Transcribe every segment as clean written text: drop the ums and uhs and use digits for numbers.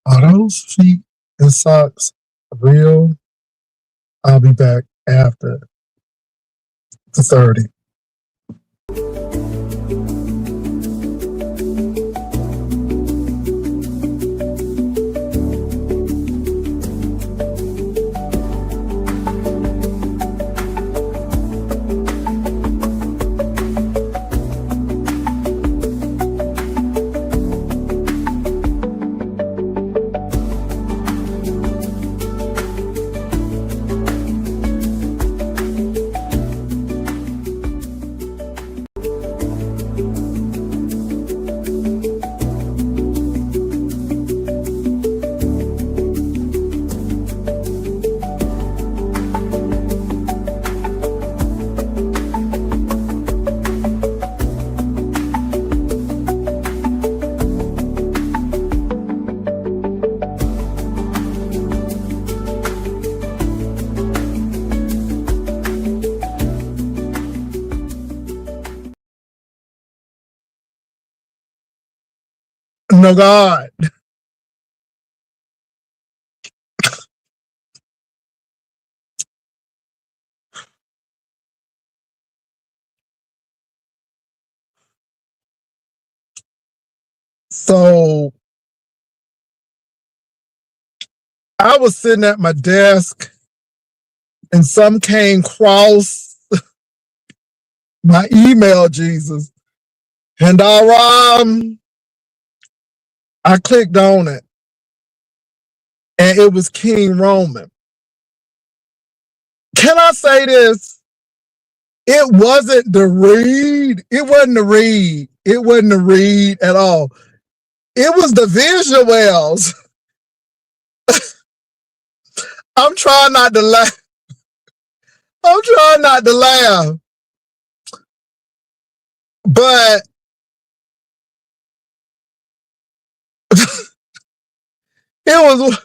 Are those feet and socks real? I'll be back after the 30. No, God. So I was sitting at my desk and some came across my email, Jesus. And I clicked on it and it was King Roman. Can I say this? It wasn't the read. It wasn't the read. It wasn't the read at all. It was the visuals. I'm trying not to laugh. I'm trying not to laugh. But it was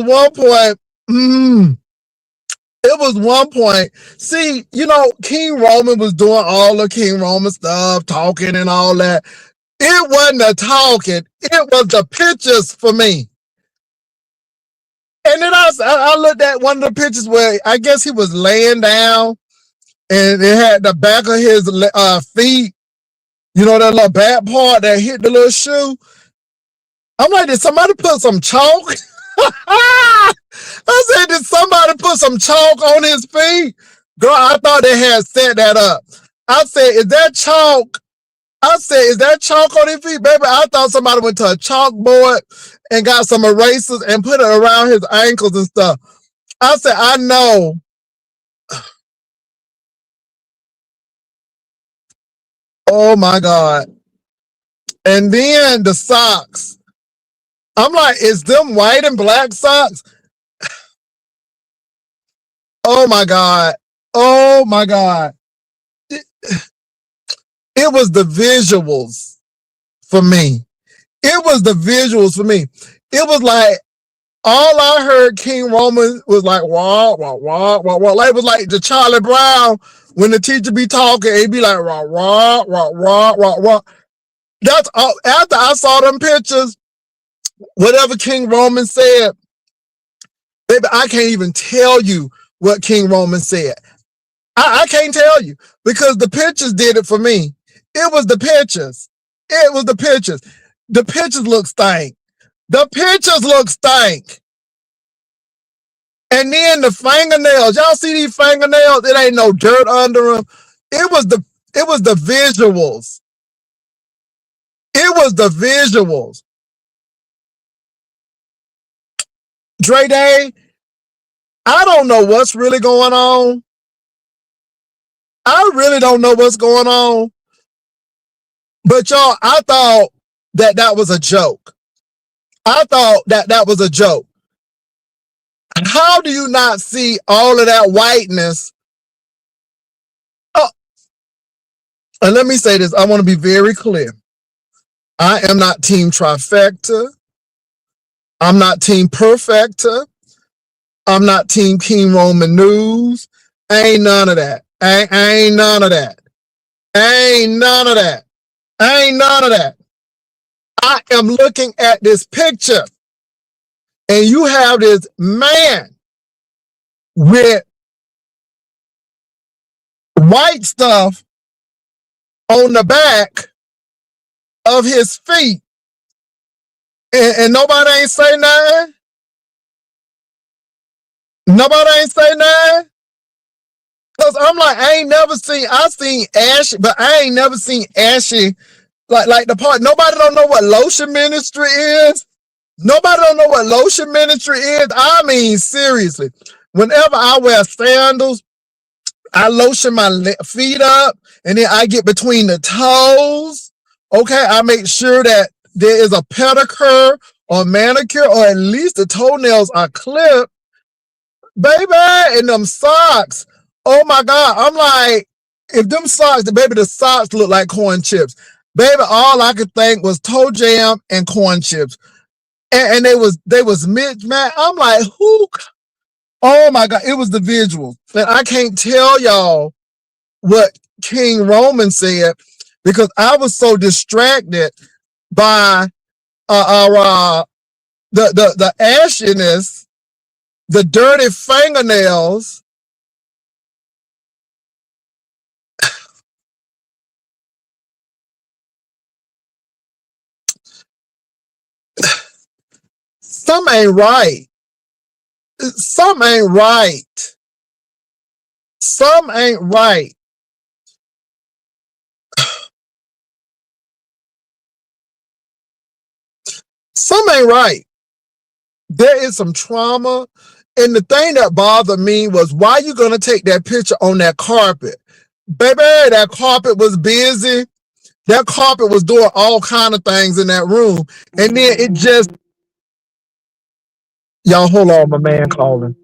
one point. It was one point. See, King Roman was doing all the King Roman stuff, talking and all that. It wasn't the talking. It was the pictures for me. And then I looked at one of the pictures where I guess he was laying down and it had the back of his feet, that little back part that hit the little shoe. I'm like, did somebody put some chalk? I said, did somebody put some chalk on his feet? Girl, I thought they had set that up. I said, is that chalk? I said, is that chalk on his feet? Baby, I thought somebody went to a chalkboard and got some erasers and put it around his ankles and stuff. I said, I know. Oh my God. And then the socks. I'm like, is them white and black socks? Oh my God. Oh my God. It was the visuals for me. It was the visuals for me. It was like, all I heard King Roman was like, wah, wah, wah, wah, wah. Like, it was like the Charlie Brown when the teacher be talking, he'd be like, wah, wah, wah, wah, wah, wah. That's all. After I saw them pictures, whatever King Roman said, baby, I can't even tell you what King Roman said. I can't tell you because the pictures did it for me. It was the pictures. It was the pictures. The pictures look stank. The pictures look stank. And then the fingernails. Y'all see these fingernails? It ain't no dirt under them. It was the visuals. It was the visuals. Dre Day, I don't know what's really going on. I really don't know what's going on. But y'all, I thought that was a joke. I thought that was a joke. How do you not see all of that whiteness? Oh, and let me say this. I want to be very clear. I am not team trifecta. I'm not team perfecta. I'm not team King Roman news. Ain't none of that. Ain't none of that. Ain't none of that. I ain't none of that. I am looking at this picture, and you have this man with white stuff on the back of his feet, and nobody ain't say nothing. Nobody ain't say nothing. Cause I'm like, I seen Ashy, but I ain't never seen Ashy like the part. Nobody don't know what lotion ministry is. Nobody don't know what lotion ministry is. I mean, seriously. Whenever I wear sandals, I lotion my feet up, and then I get between the toes. Okay, I make sure that there is a pedicure or manicure, or at least the toenails are clipped, baby. And them socks. Oh my God! I'm like, if them socks, the socks look like corn chips, baby. All I could think was toe jam and corn chips, and they was mismatched. I'm like, who? Oh my God! It was the visuals, and I can't tell y'all what King Roman said, because I was so distracted by the ashiness, the dirty fingernails. Some ain't right. Some ain't right. Some ain't right. Some ain't right. There is some trauma. And the thing that bothered me was, why you gonna take that picture on that carpet? Baby, that carpet was busy. That carpet was doing all kind of things in that room. And then it just, y'all hold on, my man calling.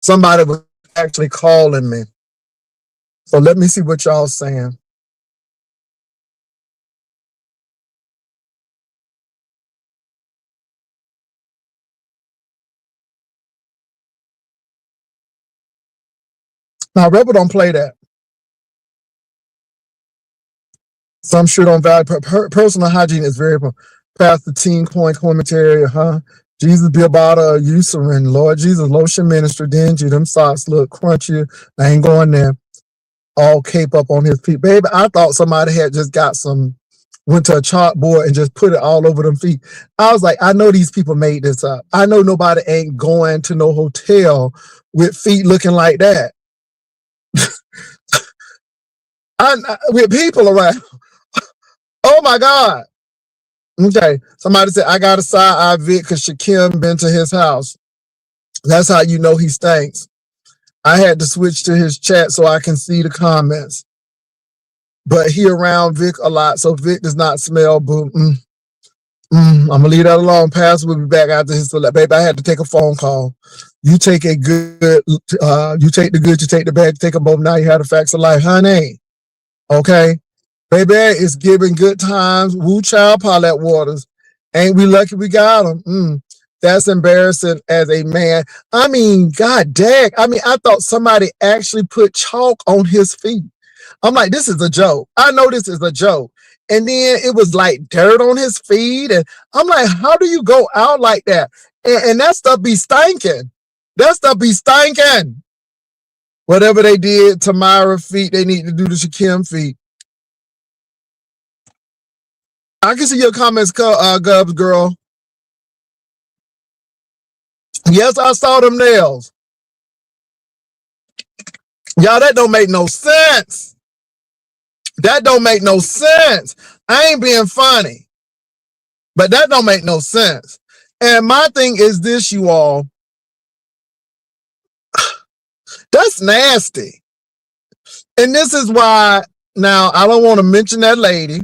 Somebody was actually calling me. So let me see what y'all saying. Now, Rebel don't play that. Some sure don't value. Personal hygiene is very important. Pastor Teen Coin Commentary, Jesus be about a Eucerin. Lord Jesus, lotion minister, dingy. Them socks look crunchy. I ain't going there. All cape up on his feet. Baby, I thought somebody had just went to a chalkboard and just put it all over them feet. I was like, I know these people made this up. I know nobody ain't going to no hotel with feet looking like that. With people around. Oh my God. Okay. Somebody said, I got a side eye Vic because Shakim been to his house. That's how you know he stinks. I had to switch to his chat so I can see the comments. But he around Vic a lot, so Vic does not smell boo. I'm gonna leave that alone. Pastor will be back after his select. Baby, I had to take a phone call. You take a good, you take the good, you take the bad, you take them both. Now you have the facts of life, honey. Okay? Baby, it's giving good times. Woo child, Paulette Waters. Ain't we lucky we got them? That's embarrassing as a man. I mean, God dang. I mean, I thought somebody actually put chalk on his feet. I'm like, this is a joke. I know this is a joke. And then it was like dirt on his feet. And I'm like, how do you go out like that? And that stuff be stinking. That stuff be stinking. Whatever they did to Myra feet, they need to do to Shakim feet. I can see your comments, Gubs girl. Yes, I saw them nails. Y'all, that don't make no sense. That don't make no sense. I ain't being funny. But that don't make no sense. And my thing is this, you all. That's nasty. And this is why, now, I don't want to mention that lady,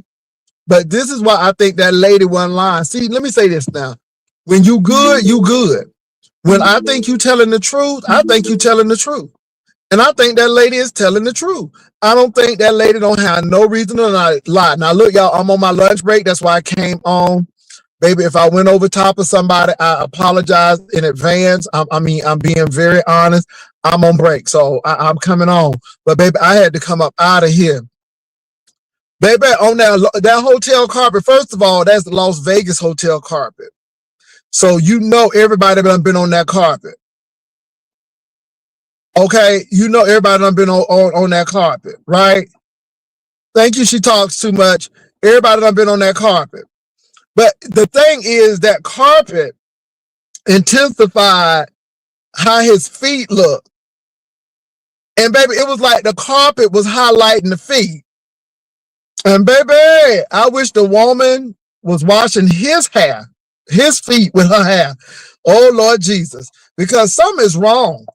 but this is why I think that lady wasn't lying. See, let me say this now. When you good, you good. When I think you telling the truth, I think you telling the truth. And I think that lady is telling the truth. I don't think that lady don't have no reason to lie. Now, look, y'all, I'm on my lunch break. That's why I came on. Baby, if I went over top of somebody, I apologize in advance. I'm being very honest. I'm on break, so I'm coming on. But, baby, I had to come up out of here. Baby, on that hotel carpet, first of all, that's the Las Vegas hotel carpet. So you know everybody done been on that carpet. Okay, you know everybody done been on that carpet, right? Thank you, she talks too much. Everybody done been on that carpet. But the thing is that carpet intensified how his feet look. And baby, it was like the carpet was highlighting the feet. And baby, I wish the woman was washing his hair, his feet with her hair. Oh, Lord Jesus. Because something is wrong.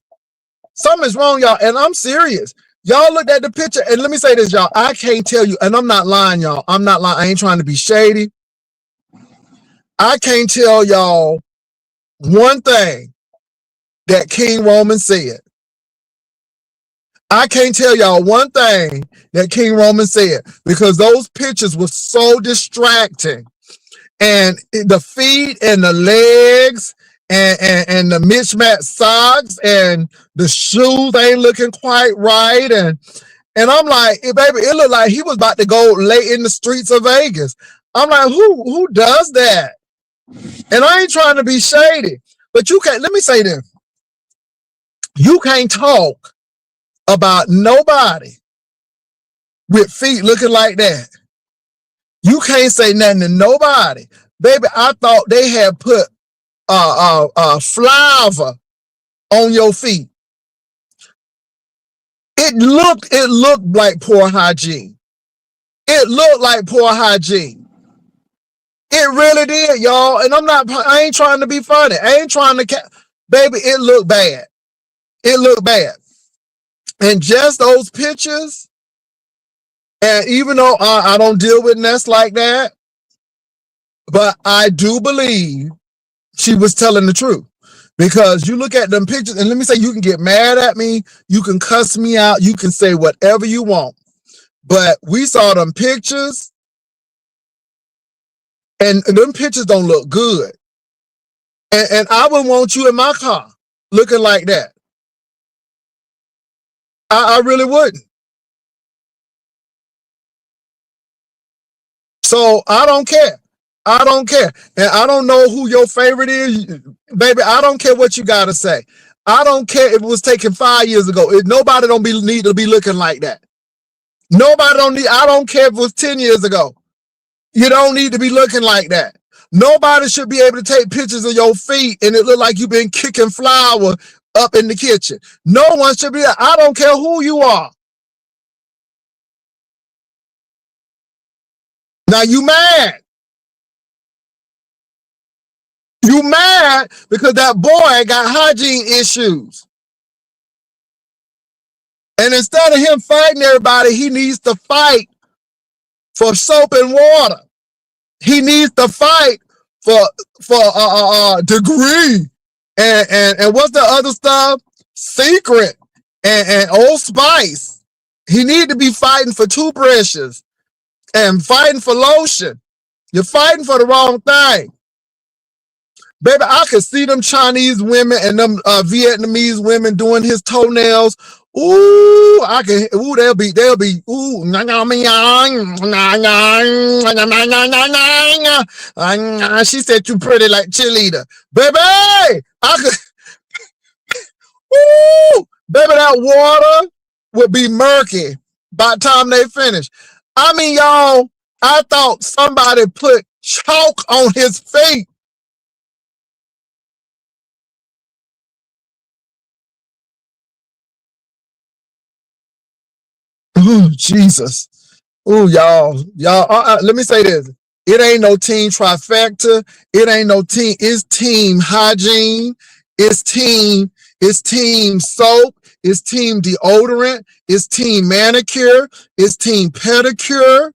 Something is wrong, y'all. And I'm serious. Y'all looked at the picture. And let me say this, y'all. I can't tell you, and I'm not lying, y'all. I'm not lying. I ain't trying to be shady. I can't tell y'all one thing that King Roman said. I can't tell y'all one thing that King Roman said because those pictures were so distracting. And the feet and the legs and the mismatched socks and the shoes ain't looking quite right. And I'm like, baby, it looked like he was about to go lay in the streets of Vegas. I'm like, who does that? And I ain't trying to be shady, but you can't, let me say this. You can't talk about nobody with feet looking like that. You can't say nothing to nobody. Baby, I thought they had put flour on your feet. It looked like poor hygiene. It looked like poor hygiene. It really did, y'all. And I ain't trying to be funny. I ain't trying to, baby, it looked bad. It looked bad. And just those pictures, and even though I don't deal with nests like that, but I do believe she was telling the truth. Because you look at them pictures, and let me say, you can get mad at me, you can cuss me out, you can say whatever you want. But we saw them pictures, and them pictures don't look good. And I wouldn't want you in my car looking like that. I really wouldn't. So I don't care. I don't care. And I don't know who your favorite is. Baby, I don't care what you got to say. I don't care if it was taken 5 years ago. Nobody don't need to be looking like that. Nobody don't need, I don't care if it was 10 years ago. You don't need to be looking like that. Nobody should be able to take pictures of your feet and it look like you've been kicking flour up in the kitchen. No one should be. I don't care who you are. Now you mad. You mad because that boy got hygiene issues. And instead of him fighting everybody, he needs to fight for soap and water. He needs to fight for Degree and what's the other stuff? Secret and Old Spice. He need to be fighting for toothbrushes and fighting for lotion. You're fighting for the wrong thing. Baby, I could see them Chinese women and them Vietnamese women doing his toenails. Ooh, I can. Ooh, they'll be. Ooh, she said you pretty like cheerleader, baby. I could. Ooh, baby, that water would be murky by the time they finish. I mean, y'all, I thought somebody put chalk on his feet. Ooh, Jesus. Ooh, y'all. Let me say this. It ain't no team trifecta. It ain't no team. It's team hygiene. It's team soap. It's team deodorant. It's team manicure. It's team pedicure.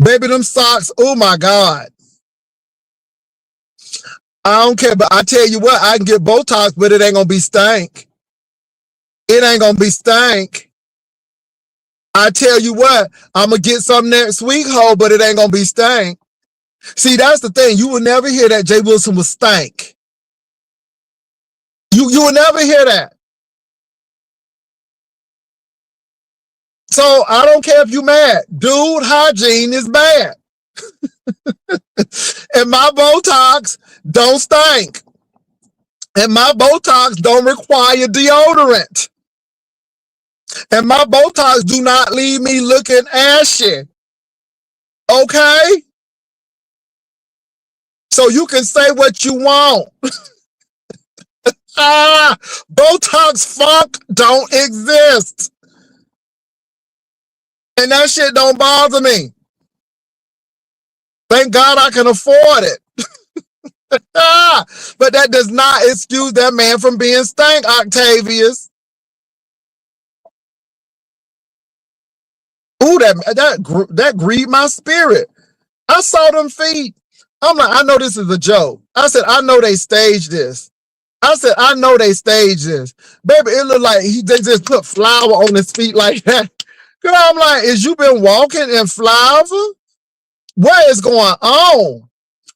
Baby, them socks. Oh my God. I don't care, but I tell you what, I can get Botox, but it ain't gonna be stank. It ain't gonna be stank. I tell you what, I'm gonna get some next week, ho, but it ain't gonna be stank. See, that's the thing. You will never hear that Jay Wilson was stank. You will never hear that. So I don't care if you mad. Dude, hygiene is bad. And my Botox don't stink. And my Botox don't require deodorant. And my Botox do not leave me looking ashy. Okay? So you can say what you want. Botox funk don't exist. And that shit don't bother me. Thank God I can afford it. But that does not excuse that man from being stank, Octavius. Ooh, that grieved my spirit. I saw them feet. I'm like, I know this is a joke. I said, I know they staged this. I said, I know they staged this. Baby, it looked like they just put flour on his feet like that. Girl, I'm like, is you been walking in flour? What is going on?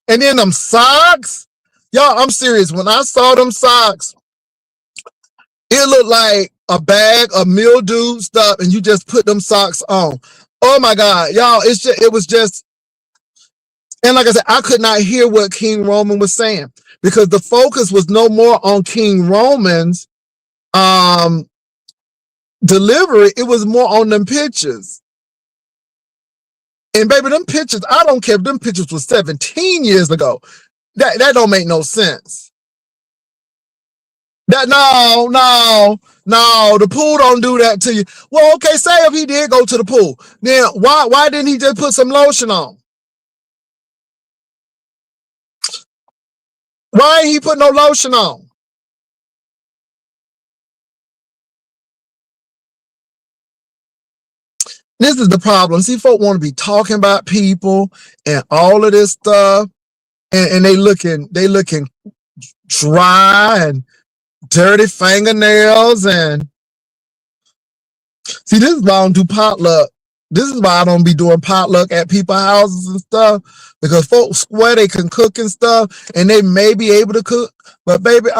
And then them socks. Y'all, I'm serious. When I saw them socks, it looked like a bag of mildew stuff, and you just put them socks on. Oh my God, y'all, it was just, and like I said, I could not hear what King Roman was saying because the focus was no more on King Roman's delivery. It was more on them pictures. And baby, them pictures, I don't care if them pictures was 17 years ago. That don't make no sense. That no, the pool don't do that to you. Well, okay, say if he did go to the pool, then why didn't he just put some lotion on? Why ain't he put no lotion on? This is the problem. See, folk want to be talking about people and all of this stuff. and they looking dry and dirty fingernails. And see, this is why I don't do potluck. This is why I don't be doing potluck at people's houses and stuff, because folks swear they can cook and stuff, and they may be able to cook, but baby,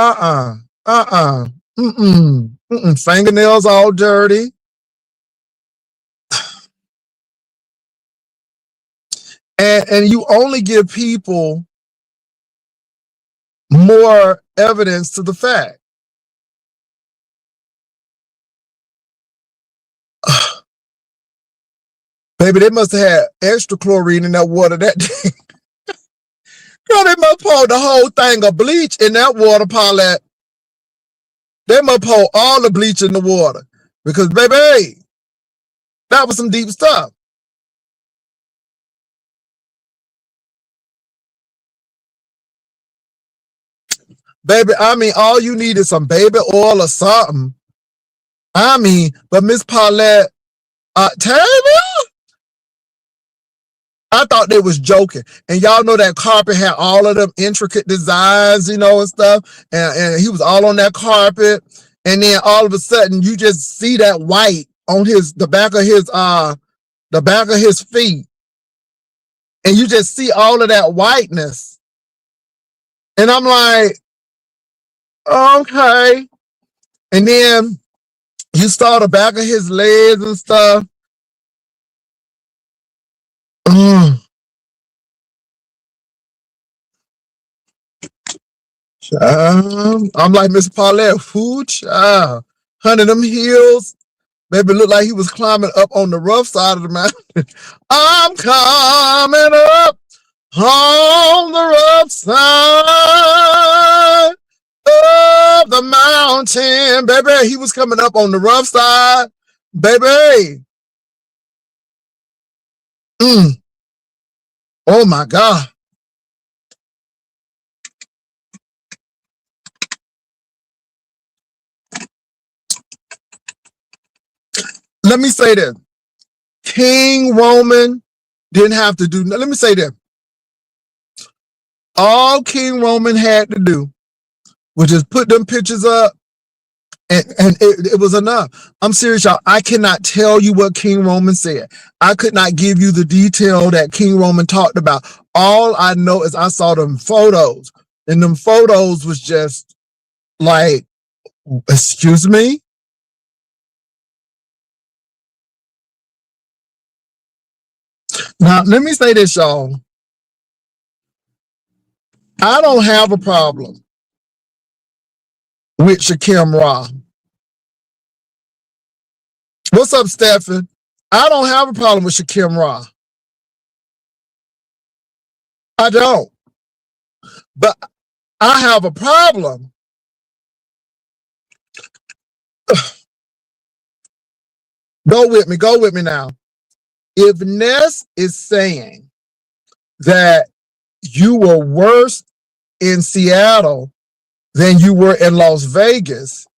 fingernails all dirty. And you only give people more evidence to the fact. Baby, they must have had extra chlorine in that water that day. Girl, they must pour the whole thing of bleach in that water, Paulette. They must pour all the bleach in the water. Because, baby, that was some deep stuff. Baby, I mean, all you need is some baby oil or something. I mean, but Miss Paulette, Tammy, I thought they was joking. And y'all know that carpet had all of them intricate designs, you know, and stuff. And he was all on that carpet. And then all of a sudden you just see that white on the back of his feet. And you just see all of that whiteness. And I'm like, okay. And then you saw the back of his legs and stuff. I'm like, Miss Paulette, who child? Honey, them heels, baby, looked like he was climbing up on the rough side of the mountain. I'm coming up on the rough side of the mountain. Baby, he was coming up on the rough side. Baby. Oh my God. Let me say this. King Roman didn't have to do, let me say this. All King Roman had to do was just put them pictures up, and it was enough. I'm serious, y'all. I cannot tell you what King Roman said. I could not give you the detail that King Roman talked about. All I know is I saw them photos, and them photos was just like, excuse me? Now, let me say this, y'all. I don't have a problem with Shakim Ra. What's up, Stephen? I don't have a problem with Shakim Ra. I don't. But I have a problem. Go with me now. If Ness is saying that you were worse in Seattle than you were in Las Vegas,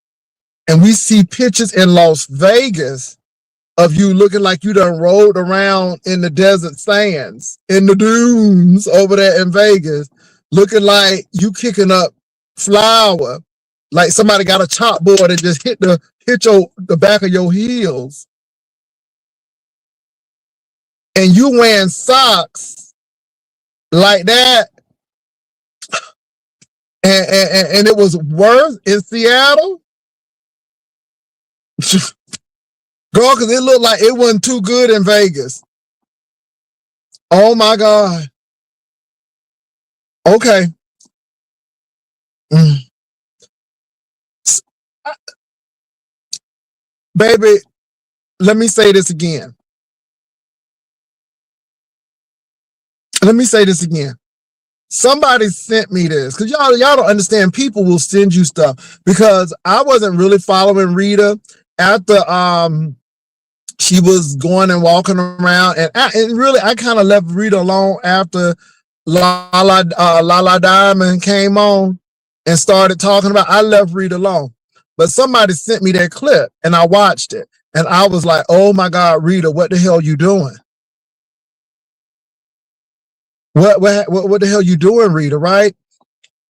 and we see pictures in Las Vegas of you looking like you done rolled around in the desert sands, in the dunes over there in Vegas, looking like you kicking up flour, like somebody got a chalkboard and just hit the back of your heels. And you wearing socks like that, and it was worse in Seattle? Girl, because it looked like it wasn't too good in Vegas. Oh my God. Okay. Baby, let me say this again. Somebody sent me this, because y'all don't understand. People will send you stuff, because I wasn't really following Rita after she was going and walking around, and really I kind of left Rita alone after Lala Diamond came on and started talking about. I left Rita alone, but somebody sent me that clip and I watched it, and I was like, oh my God, Rita, what the hell you doing? What the hell you doing, Rita, right?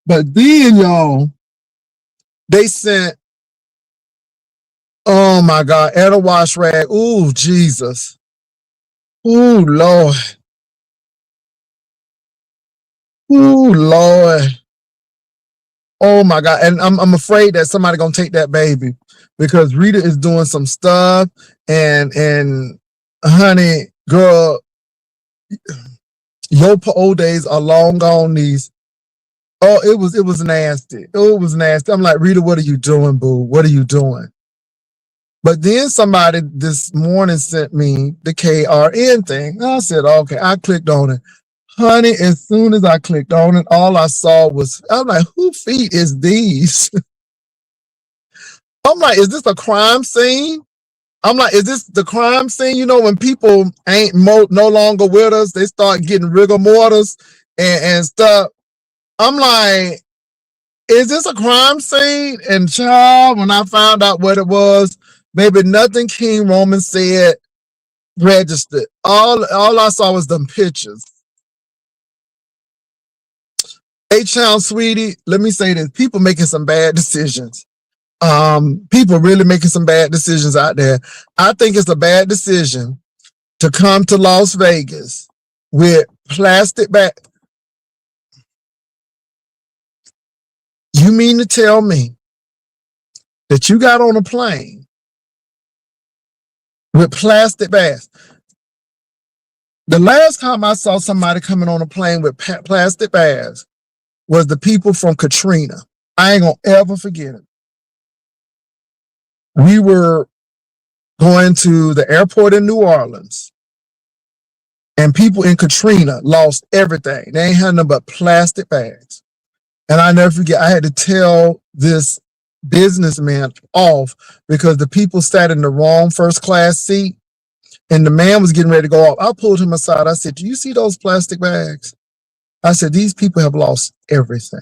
But then, y'all, they sent, oh my God, and a wash rag. Ooh, Jesus. Ooh, Lord. Ooh, Lord. Oh my God. And I'm afraid that somebody gonna take that baby because Rita is doing some stuff and honey, girl, your old days are long gone, these. Oh, it was nasty. Oh, it was nasty. I'm like, Rita, what are you doing, boo? What are you doing? But then somebody this morning sent me the KRN thing. I said, okay, I clicked on it. Honey, as soon as I clicked on it, all I saw was, I'm like, who feet is these? I'm like, is this a crime scene? I'm like, is this the crime scene? You know, when people ain't no longer with us, they start getting rigor mortis and stuff. I'm like, is this a crime scene? And child, when I found out what it was, maybe nothing King Roman said registered. All I saw was them pictures. H-Town, sweetie, let me say this. People making some bad decisions. People really making some bad decisions out there. I think it's a bad decision to come to Las Vegas with plastic bag. You mean to tell me that you got on a plane with plastic bags? The last time I saw somebody coming on a plane with plastic bags was the people from Katrina. I ain't gonna ever forget it. We were going to the airport in New Orleans, and people in Katrina lost everything. They ain't had nothing but plastic bags. And I never forget, I had to tell this businessman off because the people sat in the wrong first class seat and the man was getting ready to go off. I pulled him aside. I said, do you see those plastic bags? I said, these people have lost everything.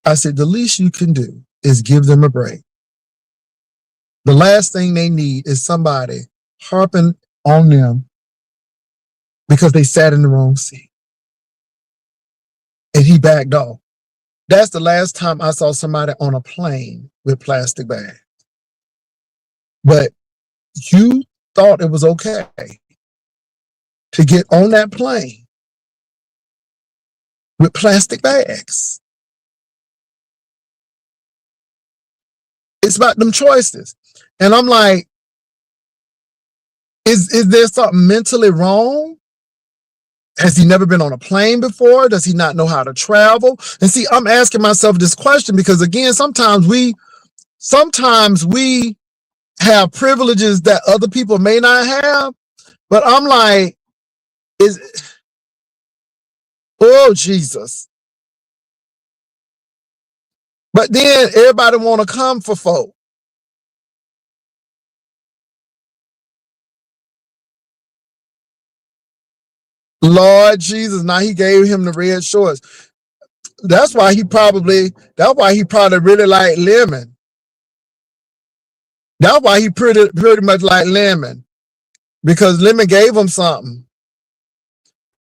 I said, the least you can do is give them a break. The last thing they need is somebody harping on them because they sat in the wrong seat. And he backed off. That's the last time I saw somebody on a plane with plastic bags. But you thought it was okay to get on that plane with plastic bags. It's about them choices. And I'm like, is there something mentally wrong? Has he never been on a plane before? Does he not know how to travel? And see, I'm asking myself this question because again, sometimes we have privileges that other people may not have. But I'm like, oh, Jesus. But then everybody want to come for folk. Lord Jesus, now he gave him the red shorts. That's why he probably really liked Lemon. That's why he pretty much like Lemon. Because Lemon gave him something.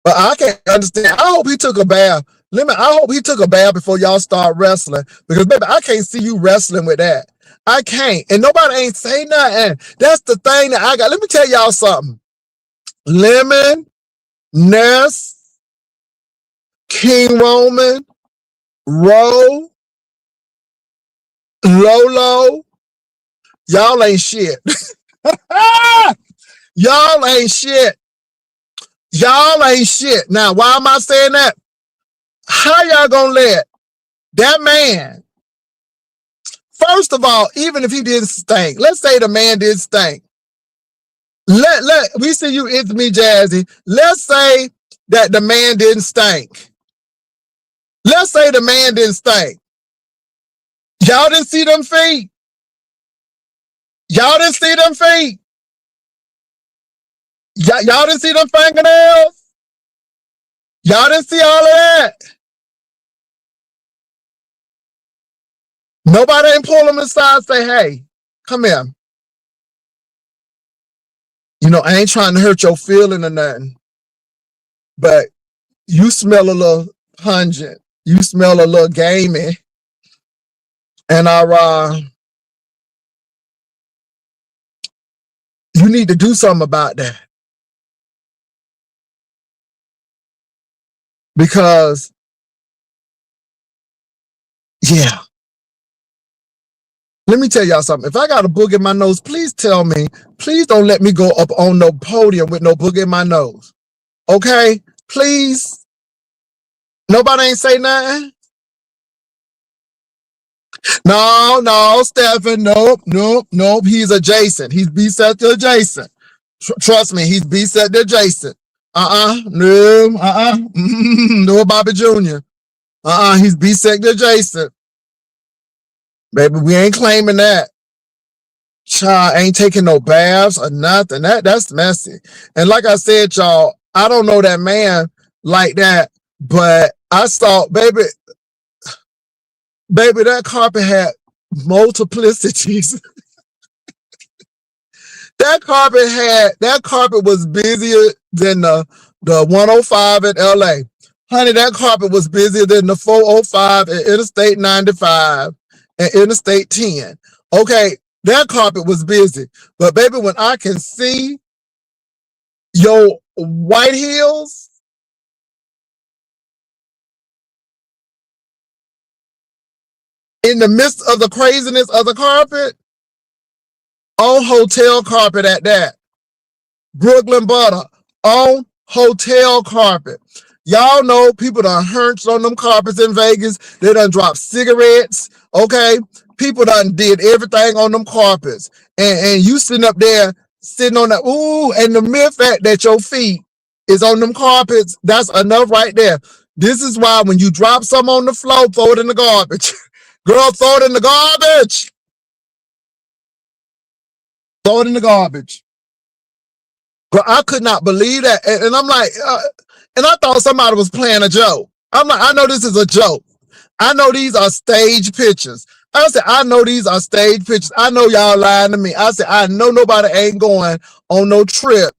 But I can't understand. I hope he took a bath. Lemon, I hope he took a bath before y'all start wrestling. Because baby, I can't see you wrestling with that. I can't. And nobody ain't say nothing. That's the thing that I got. Let me tell y'all something. Lemon, Ness, King Roman, Ro, Lolo, y'all ain't shit. Y'all ain't shit. Y'all ain't shit. Now, why am I saying that? How y'all gonna let that man, first of all, even if he didn't stink, let's say the man did stink. We see you, it's me, Jazzy. Let's say that the man didn't stink. Let's say the man didn't stink. Y'all didn't see them feet. Y'all didn't see them feet. Y'all didn't see them fingernails. Y'all didn't see all of that. Nobody ain't pull him aside and say, hey, come here. You know, I ain't trying to hurt your feeling or nothing, but you smell a little pungent. You smell a little gamey. And you need to do something about that. Because, yeah. Let me tell y'all something. If I got a boog in my nose, please tell me. Please don't let me go up on no podium with no boog in my nose. Okay? Please. Nobody ain't say nothing? No, Stephen. Nope. He's adjacent. He's B-sector adjacent. Trust me, he's B-sector adjacent. No, no, Bobby Jr. He's B-sector adjacent. Baby, we ain't claiming that. Child ain't taking no baths or nothing. That's messy. And like I said, y'all, I don't know that man like that, but I saw, baby, that carpet had multiplicities. That carpet was busier than the 105 in LA. Honey, that carpet was busier than the 405 and Interstate 95 and Interstate 10. Okay, that carpet was busy. But baby, when I can see your white heels in the midst of the craziness of the carpet, on hotel carpet at that. Brooklyn butter on hotel carpet. Y'all know people done hunched on them carpets in Vegas. They done dropped cigarettes. Okay. People done did everything on them carpets. And you sitting up there, sitting on that, and the mere fact that your feet is on them carpets, that's enough right there. This is why when you drop some on the floor, throw it in the garbage. Girl, throw it in the garbage. Throw it in the garbage. But I could not believe that. And I'm like, and I thought somebody was playing a joke. I'm like, I know this is a joke. I know these are stage pictures. I said, I know these are stage pictures. I know y'all lying to me. I said, I know nobody ain't going on no trip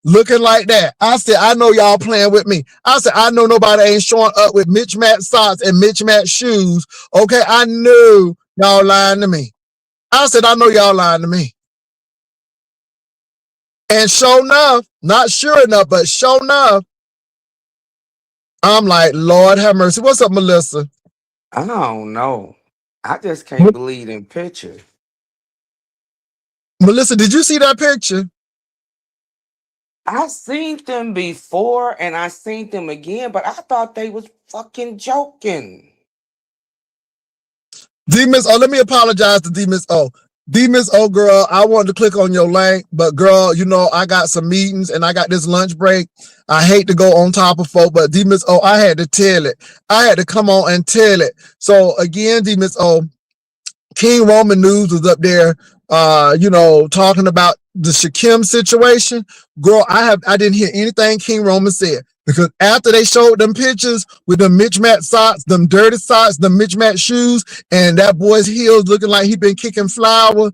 looking like that. I said, I know y'all playing with me. I said, I know nobody ain't showing up with mismatched socks and mismatched shoes. Okay, I knew y'all lying to me. I said, I know y'all lying to me. And sure enough, not sure enough, but sure enough, I'm like, Lord have mercy. What's up, Melissa? I don't know. I just can't believe in pictures. Melissa, did you see that picture? I seen them before and I seen them again, but I thought they was fucking joking. D-Miss O, let me apologize to D-Miss O. D-Miss O, girl, I wanted to click on your link, but girl, you know, I got some meetings and I got this lunch break. I hate to go on top of folk, but D-Miss O, I had to tell it. I had to come on and tell it. So again, D-Miss O, King Roman News was up there, you know, talking about the Shakim situation. Girl, I didn't hear anything King Roman said. Because after they showed them pictures with them mismatched socks, them dirty socks, them mismatched shoes, and that boy's heels looking like he been kicking flour,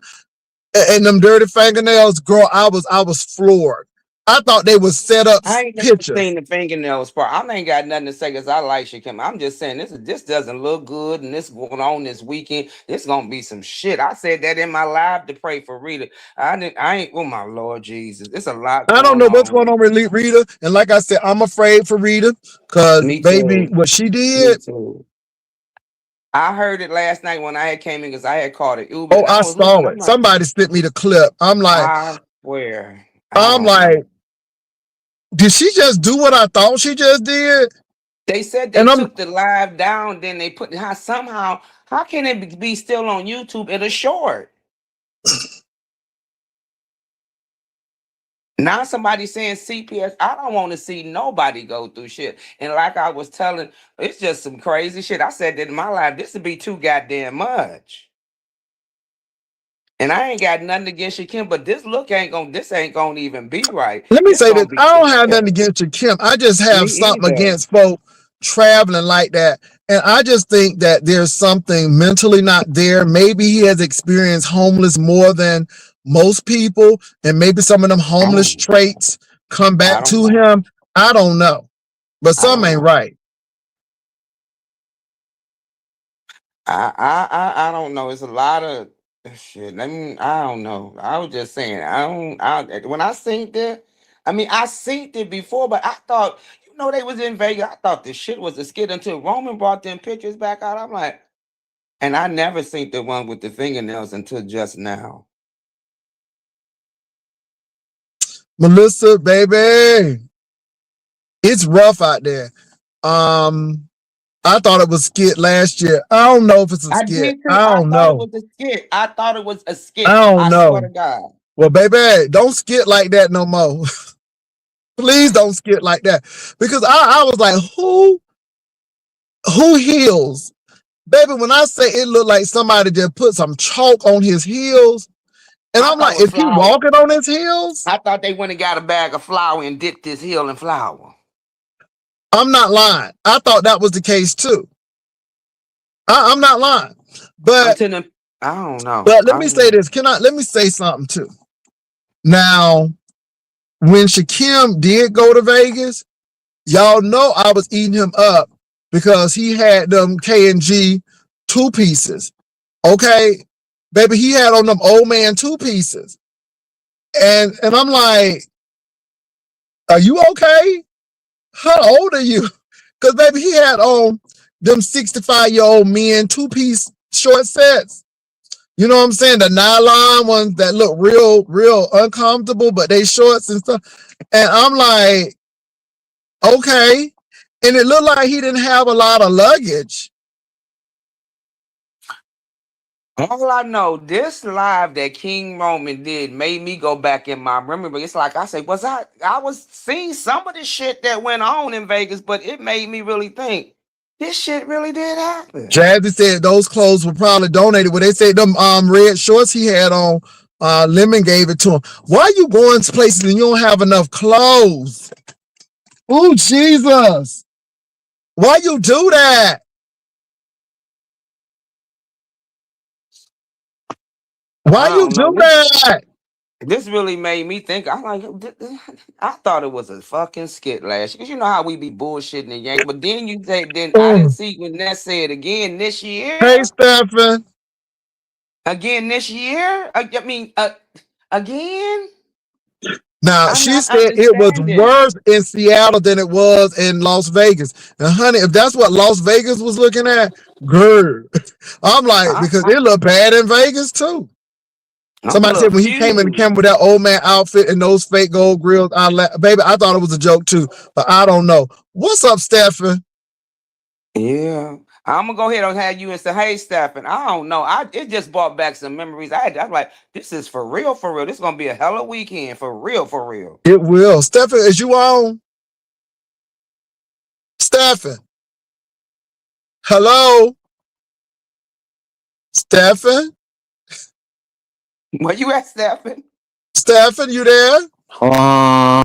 and them dirty fingernails, girl, I was floored. I thought they was set up I ain't never pictures. seen the fingernails part. I ain't got nothing to say because I like Shakim. I'm just saying this doesn't look good, and this going on this weekend. This gonna be some shit. I said that in my live to pray for Rita. I ain't. Oh my Lord Jesus, it's a lot I don't going know what's on. going on with Rita, and like I said, I'm afraid for Rita because Me baby, too. what she Me did. too. I heard it last night when I had came in because I had called it Uber Oh, and I I was looking. saw I'm it. like, Somebody sent me the clip. I swear, I I'm don't know. like, did she just do what I thought she just did? They said they And I'm took the live down, then they put how somehow. How can it be still on YouTube in a short? Now somebody saying CPS. I don't want to see nobody go through shit. And like I was telling, it's just some crazy shit. I said that in my life, this would be too goddamn much. And I ain't got nothing against Shakim, but this ain't gonna even be right. let me This say this. gonna be I don't have nothing hell. against your Kim. I just Me have something either. against folk traveling like that. And I just think that there's something mentally not there. Maybe he has experienced homeless more than most people, and maybe some of them homeless traits come I back don't to know. him. I don't know. But I some don't ain't know. right. I don't know. It's a lot of shit. I don't know. I was just saying. When I synced it, I mean I synced it before, but I thought, they was in Vegas. I thought the shit was a skit until Roman brought them pictures back out. I'm like, and I never synced the one with the fingernails until just now. Melissa, baby, it's rough out there. I thought it was skit last year. I don't know if it's a I skit. did too. I I don't thought it know. was a skit. I thought it was a I skit. don't I swear know. to God. Well, baby, don't skit like that no more. Please don't skit like that. Because I was like, who heals? Baby, when I say it looked like somebody just put some chalk on his heels, and I I'm thought it like, was is he flour. walking on his heels? I thought they went and got a bag of flour and dipped his heel in flour. I'm not lying. I thought that was the case too. I'm not lying. I'm But telling them, I don't know. let me say this. Let me say something too. Now, when Shaquem did go to Vegas, y'all know I was eating him up because he had them K&G 2-pieces. Okay, baby, he had on them old man 2-pieces. And I'm like, are you okay? How old are you? Because baby, he had on them 65-year-old men 2-piece short sets. You know what I'm saying? The nylon ones that look real uncomfortable, but they shorts and stuff. And I'm like, okay. And it looked like he didn't have a lot of luggage. All I know, this live that King Roman did made me go back in my memory. But it's like I say, I was seeing some of the shit that went on in Vegas, but it made me really think this shit really did happen. Jazzy said those clothes were probably donated. Well, they said them red shorts he had on, Lemon gave it to him. Why you going to places and you don't have enough clothes? Oh, Jesus. Why you do that? Why you do that? This really made me think. I'm like, I thought it was a fucking skit last year. Because you know how we be bullshitting and yank. But then you say, then I didn't see when that said again this year. Hey, Stephen. Again this year? Again? Now, she said it was worse in Seattle than it was in Las Vegas. Now, honey, if that's what Las Vegas was looking at, girl. I'm like, because it looked bad in Vegas too. Somebody said when he came in the camera with that old man outfit and those fake gold grills, baby, I thought it was a joke too, but I don't know. What's up, Stephen? Yeah. I'm gonna go ahead and have you and say, hey, Stephen. I don't know. It just brought back some memories. I was like, this is for real, for real. This is gonna be a hell of a weekend, for real, for real. It will. Stephen, is you on? Stephen. Hello? Stephen? Where you at, Stephen? Stephen, you there? Hold on.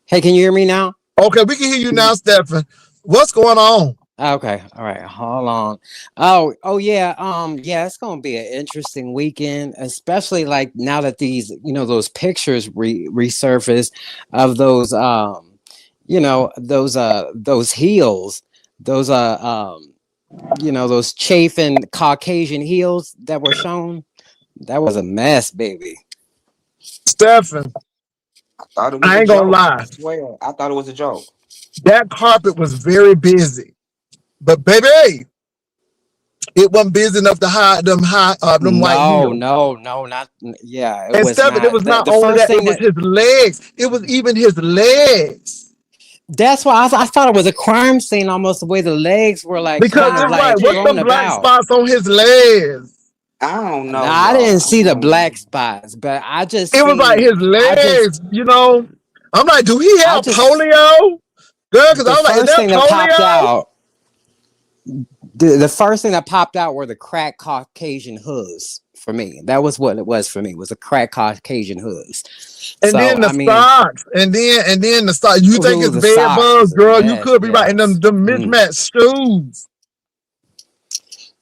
Hey, can you hear me now? Okay, we can hear you now, Stephen. What's going on? Okay, all right, hold on. Oh yeah, yeah, it's gonna be an interesting weekend, especially like now that these, those pictures resurface of those, those heels, those those chafing Caucasian heels that were shown. That was a mess, baby. Stephen, I ain't gonna lie. I swear, I thought it was a joke. That carpet was very busy, but baby, it wasn't busy enough to hide them white heels. No, not yeah. And Stephen, it was not only that; it was his legs. It was even his legs. That's why I thought it was a crime scene almost, the way the legs were like because kind of it's like what's the black spots on his legs? I don't know. Now, I didn't see the black spots, but I just was like his legs. I'm like, do he have polio? Girl, because I was like, is that polio? Popped out. The first thing that popped out were the cracked Caucasian hooves for me. That was what it was for me. Was the cracked Caucasian hooves. And then the socks, and then the socks. You think it's bed bugs, girl? You could be right in them mismatched shoes.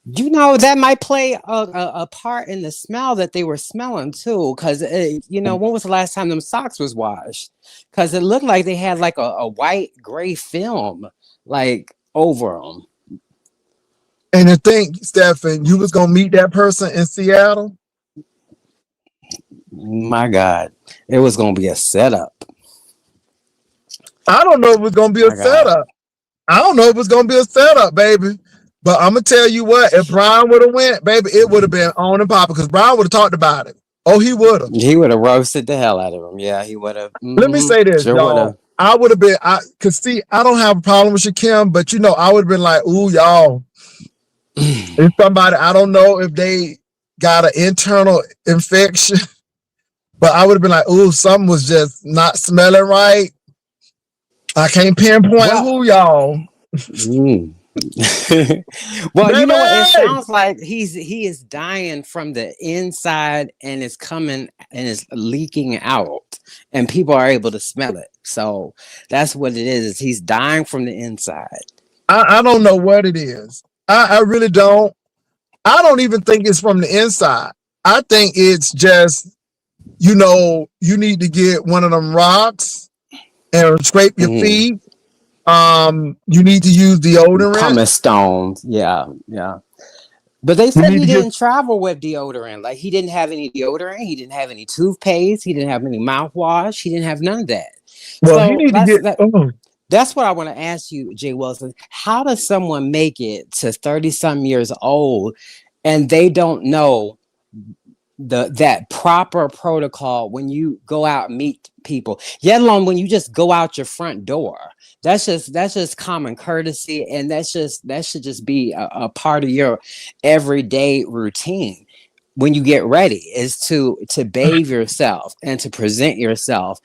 You know, that might play a part in the smell that they were smelling too. Because, you know, when was the last time them socks was washed? Because it looked like they had like a white gray film like over them. And to think, Stephen, you was gonna meet that person in Seattle. My God, it was going to be a setup. I don't know if it was gonna be a My God. setup. I don't know if it's gonna be a setup, baby. But I'm gonna tell you what, if Brian would have went, baby, it would have been on and popping because Brian would have talked about it. Oh, he would have. He would have roasted the hell out of him. Yeah, he would have. Let me say this, Sure would y'all. have. I would have been, cause see, I don't have a problem with Shakim, but you know, I would have been like, ooh, y'all, it's somebody, I don't know if they got an internal infection, but I would have been like, ooh, something was just not smelling right. I can't pinpoint Well, who, y'all. mm. Well, you know what? It Baby! sounds like he is dying from the inside and it's coming and it's leaking out, and people are able to smell it. So that's what it is. He's dying from the inside. I don't know what it is. I really don't. I don't even think it's from the inside. I think it's just, you know, you need to get one of them rocks and scrape your feet. You need to use deodorant. Pumice stones. Yeah, yeah. But they said he didn't travel with deodorant. Like, he didn't have any deodorant. He didn't have any toothpaste. He didn't have any mouthwash. He didn't have none of that. Well, So he need to get. that's what I want to ask you, Jay Wilson. How does someone make it to 30-some years old and they don't know that proper protocol when you go out and meet people, yet alone when you just go out your front door? That's just common courtesy, and that should just be a part of your everyday routine. When you get ready, is to bathe yourself and to present yourself,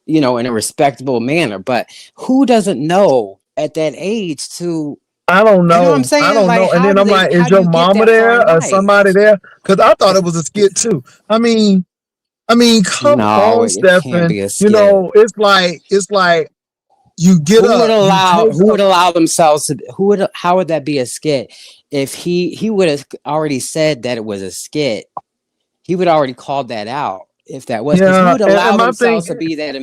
you know, in a respectable manner. But who doesn't know at that age to? I don't know. You know what I'm saying? I don't Like, know. And then I'm like, is your mama there or somebody there? Because I thought it was a skit too. I mean, come on, Stephen. You know, it's like you get who up. Would allow themselves to? How would that be a skit? If he would have already said that it was a skit, he would already called that out. If that was, because who would allow themselves to be that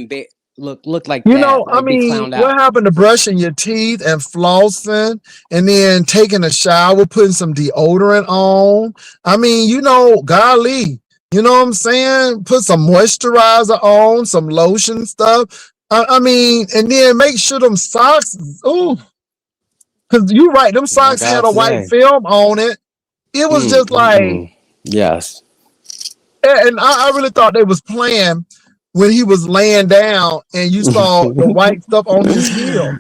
look like you that? know, like, I mean, what happened to brushing your teeth and flossing and then taking a shower, putting some deodorant on? I mean, you know, golly, you know what I'm saying? Put some moisturizer on, some lotion stuff. I mean, and then make sure them socks, ooh, because you're right, them socks had a white film on it. It was just like, yes. And I really thought they was playing when he was laying down and you saw the white stuff on his heel.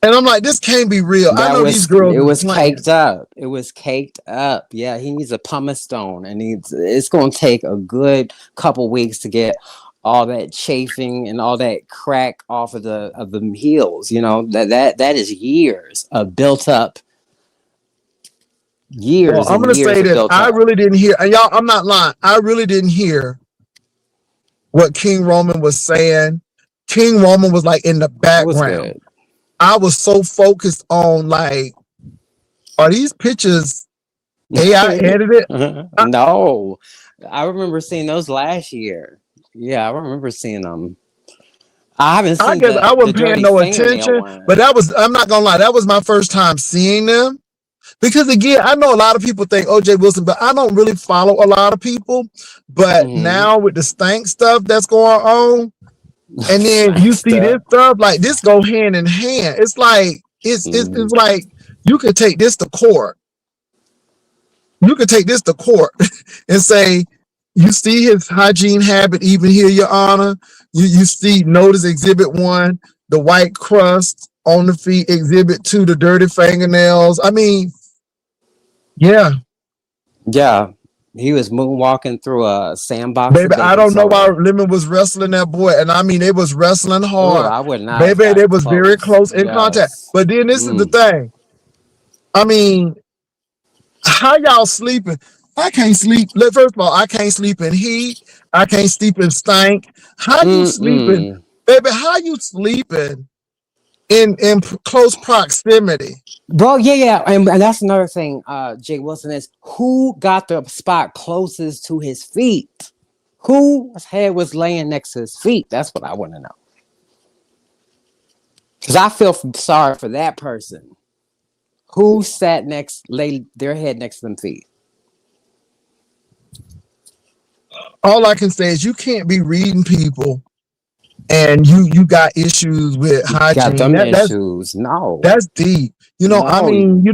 And I'm like, this can't be real. I know these girls. It was caked up. It was caked up. Yeah, he needs a pumice stone, and it's going to take a good couple weeks to get all that chafing and all that crack off of the heels. You know, that is years of built up. Years. Well, I'm going to say this. I really didn't hear, and y'all, I'm not lying. I really didn't hear what King Roman was saying. King Roman was like in the background. I was so focused on like, are these pictures AI edited? No, I remember seeing those last year. Yeah, I remember seeing them. I haven't seen. I guess I wasn't paying no attention, but I'm not gonna lie, that was my first time seeing them. Because again, I know a lot of people think OJ Wilson, but I don't really follow a lot of people. But now with the stank stuff that's going on, and then you see this stuff, like this go hand in hand. It's like it's like you could take this to court. You could take this to court and say, you see his hygiene habit even here, Your Honor. You see, notice Exhibit 1, the white crust on the feet. Exhibit 2, the dirty fingernails. I mean, yeah. He was moonwalking through a sandbox. Baby, I don't know why Lemon was wrestling that boy. And I mean, they was wrestling hard. Ooh, I would not. Baby, they was very close in contact. But then this is the thing. I mean, how y'all sleeping? I can't sleep. First of all, I can't sleep in heat. I can't sleep in stank. How you sleeping? Baby, how you sleeping in close proximity. Bro, yeah. And that's another thing, Jay Wilson, is who got the spot closest to his feet? Whose head was laying next to his feet? That's what I want to know. Because I feel sorry for that person. Who laid their head next to them feet? All I can say is you can't be reading people and you got issues with Got hygiene. them issues. No. That's deep. I No. mean,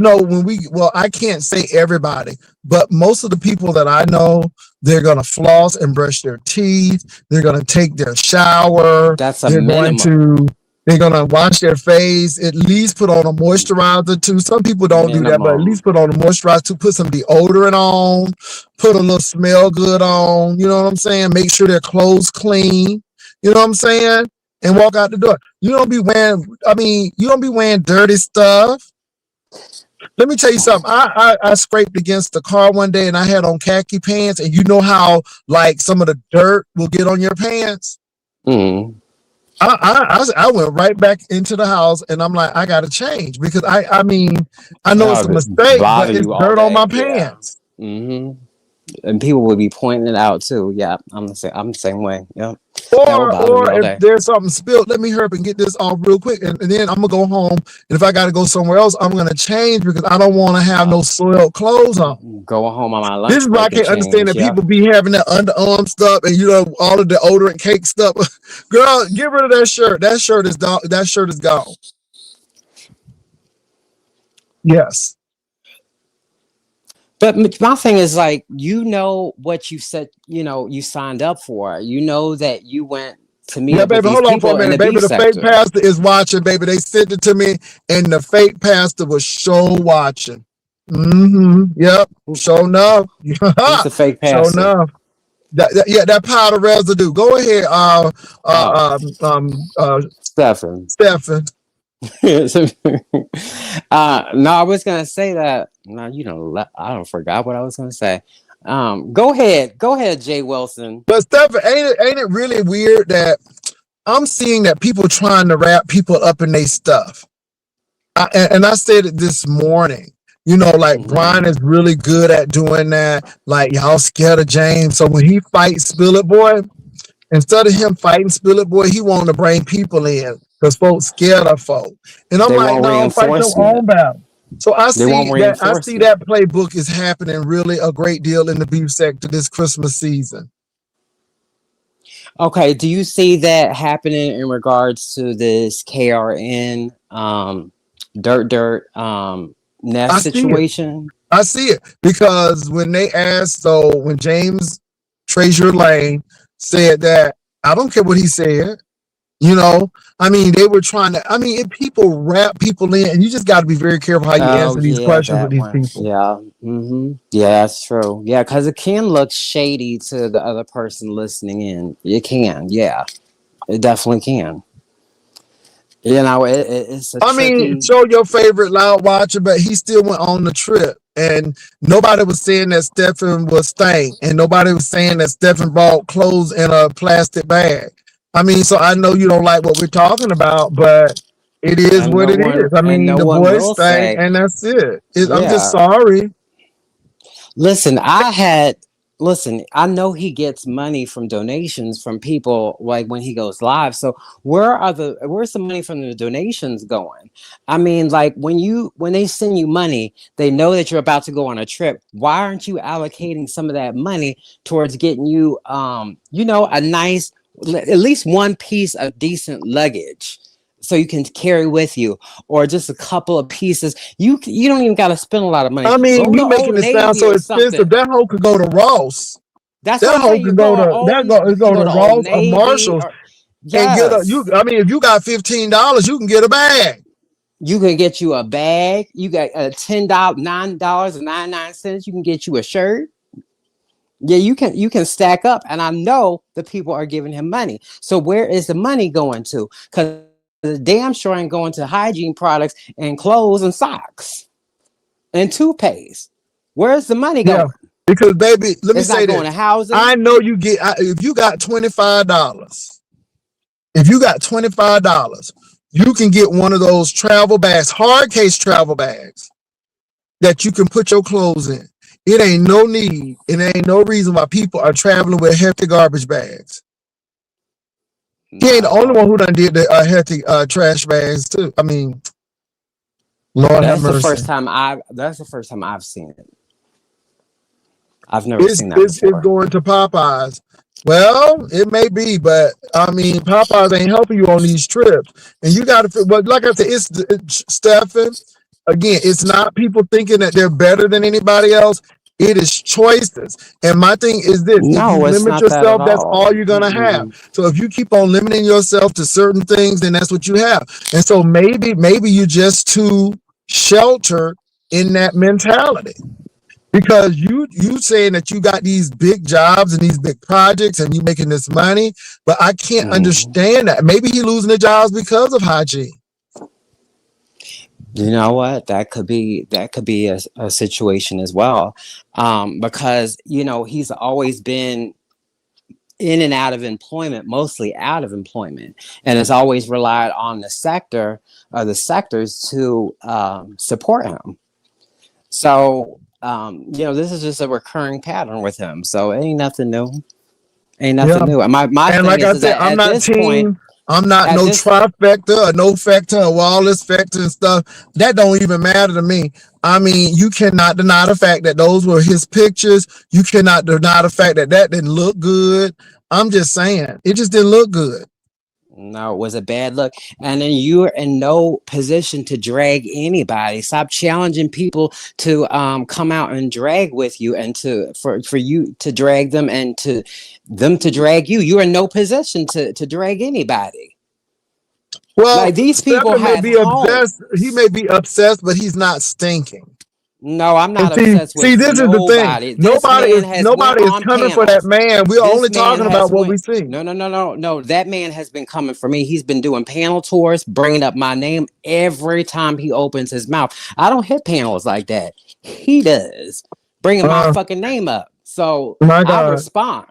I can't say everybody, but most of the people that I know, they're going to floss and brush their teeth. They're going to take their shower. That's a minimum. They're going to wash their face, at least put on a moisturizer too. Some people don't do that, but at least put on a moisturizer to put some deodorant on, put a little smell good on. You know what I'm saying? Make sure their clothes clean. You know what I'm saying? And walk out the door. You don't be wearing dirty stuff. Let me tell you something. I scraped against the car one day and I had on khaki pants, and you know how like some of the dirt will get on your pants? Mm. I went right back into the house and I'm like, I gotta change because I know it's a mistake, but it's dirt on my pants. Mm-hmm. And people would be pointing it out too. Yeah, I'm the same way. Yeah. Or if there's something spilled, let me hurry up and get this off real quick, and then I'm gonna go home. And if I gotta go somewhere else, I'm gonna change because I don't want to have no soiled clothes on. Go home on my lunch. This is why I can't understand that people be having that underarm stuff and all of the deodorant cake stuff. Girl, get rid of that shirt. That shirt is gone. That shirt is gone. Yes. But my thing is like, what you said, you signed up for. You know that you went to meet up with these hold on people for a in minute, the baby. beef The fake sector. pastor is watching, baby. They sent it to me, and the fake pastor was show watching. Yep. Show enough. Who's the fake pastor? Show enough. That powder residue. Go ahead. Stephen. No, I was gonna say that. No, I don't forgot what I was gonna say. Go ahead, Jay Wilson. But Stephen, ain't it really weird that I'm seeing that people trying to wrap people up in their stuff? And I said it this morning. Brian is really good at doing that. Like, y'all scared of James, so when he fights Spill It Boy, instead of him fighting Spill It Boy, he wanted to bring people in because folks scared of folk. And I'm like, no, fight your own battle. So I see that playbook is happening really a great deal in the beef sector this Christmas season. Okay, do you see that happening in regards to this KRN Dirt Nest situation? I see it because when they asked, when James Treasure Lane said that, I don't care what he said. They were trying to. If people wrap people in, and you just got to be very careful how you answer these questions with these people. Yeah, yeah, that's true. Yeah, because it can look shady to the other person listening in. It can, yeah, it definitely can. It's. Show your favorite loud watcher, but he still went on the trip, and nobody was saying that Stephen was stank, and nobody was saying that Stephen bought clothes in a plastic bag. So I know you don't like what we're talking about, but it is what it is. The boys stank, and that's it. I'm just sorry. Listen, I know he gets money from donations from people like when he goes live. So where's the money from the donations going? Like when they send you money, they know that you're about to go on a trip. Why aren't you allocating some of that money towards getting you, a nice, at least one piece of decent luggage so you can carry with you, or just a couple of pieces? You don't even got to spend a lot of money. You making it sound so expensive. That hoe could go to Ross. That hoe could go to Ross or Marshalls and get if you got $15, you can get a bag. You can get you a bag. You got $9.99. You can get you a shirt. Yeah, you can stack up, and I know the people are giving him money. So where is the money going to? Because the damn sure ain't going to hygiene products and clothes and socks and toupees. Where's the money going? Yeah, because baby, let me say this. Housing. I know you get if you got $25. If you got $25, you can get one of those travel bags, hard case travel bags that you can put your clothes in. It ain't no need and there ain't no reason why people are traveling with hefty garbage bags. He ain't the only one who done did the hefty trash bags too. I mean, Lord have mercy. That's the first time I've seen it. I've never seen that It's before. going to Popeyes. Well, it may be, but I mean, Popeyes ain't helping you on these trips, and you got to. But like I said, it's Stephen. Again, it's not people thinking that they're better than anybody else. It is choices. And my thing is this: if you No, it's limit not that at yourself, that's all all. you're gonna have. Mm-mm. So if you keep on limiting yourself to certain things, then that's what you have. And so maybe you just too sheltered in that mentality. Because you saying that you got these big jobs and these big projects and you making this money, but I can't understand that. Maybe he losing the jobs because of hygiene. You know what? That could be a situation as well, because he's always been in and out of employment, mostly out of employment, and has always relied on the sectors to support him. So this is just a recurring pattern with him. So it ain't nothing new. Ain't nothing new. And my And thing like I is said, that I'm at not this point, I'm not no trifecta or no factor or wireless factor and stuff. That don't even matter to me. I mean, you cannot deny the fact that those were his pictures. You cannot deny the fact that didn't look good. I'm just saying, it just didn't look good. No, it was a bad look. And then you're in no position to drag anybody. Stop challenging people to come out and drag with you, and for you to drag them and to them to drag you. You're in no position to drag anybody. Well, like these people Stephen may have be obsessed. He may be obsessed, but he's not stinking. No, I'm not see, obsessed with this is the thing. nobody. This man has went Nobody is on coming for that panels. man. We're This only man talking has about what we went. see. No. That man has been coming for me. He's been doing panel tours, bringing up my name every time he opens his mouth. I don't hit panels like that. He does, bringing my fucking name up. So My I God. respond.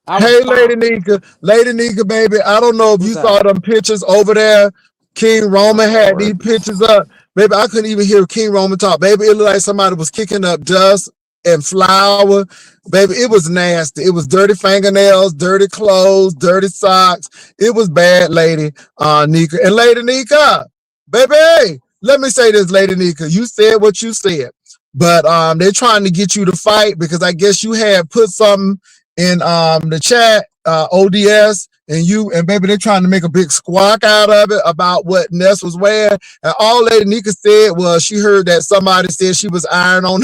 Hey, Lady Nika, baby. I don't know if you saw them pictures over there. King Roman had these pictures up. Baby, I couldn't even hear King Roman talk. Baby, it looked like somebody was kicking up dust and flour. Baby, it was nasty. It was dirty fingernails, dirty clothes, dirty socks. It was bad, Lady Nika. And Lady Nika, baby, let me say this, Lady Nika. You said what you said. But they're trying to get you to fight because I guess you had put something in the chat, ODS, and baby, they're trying to make a big squawk out of it about what Ness was wearing. And all Lady Nika said was she heard that somebody said she was iron on.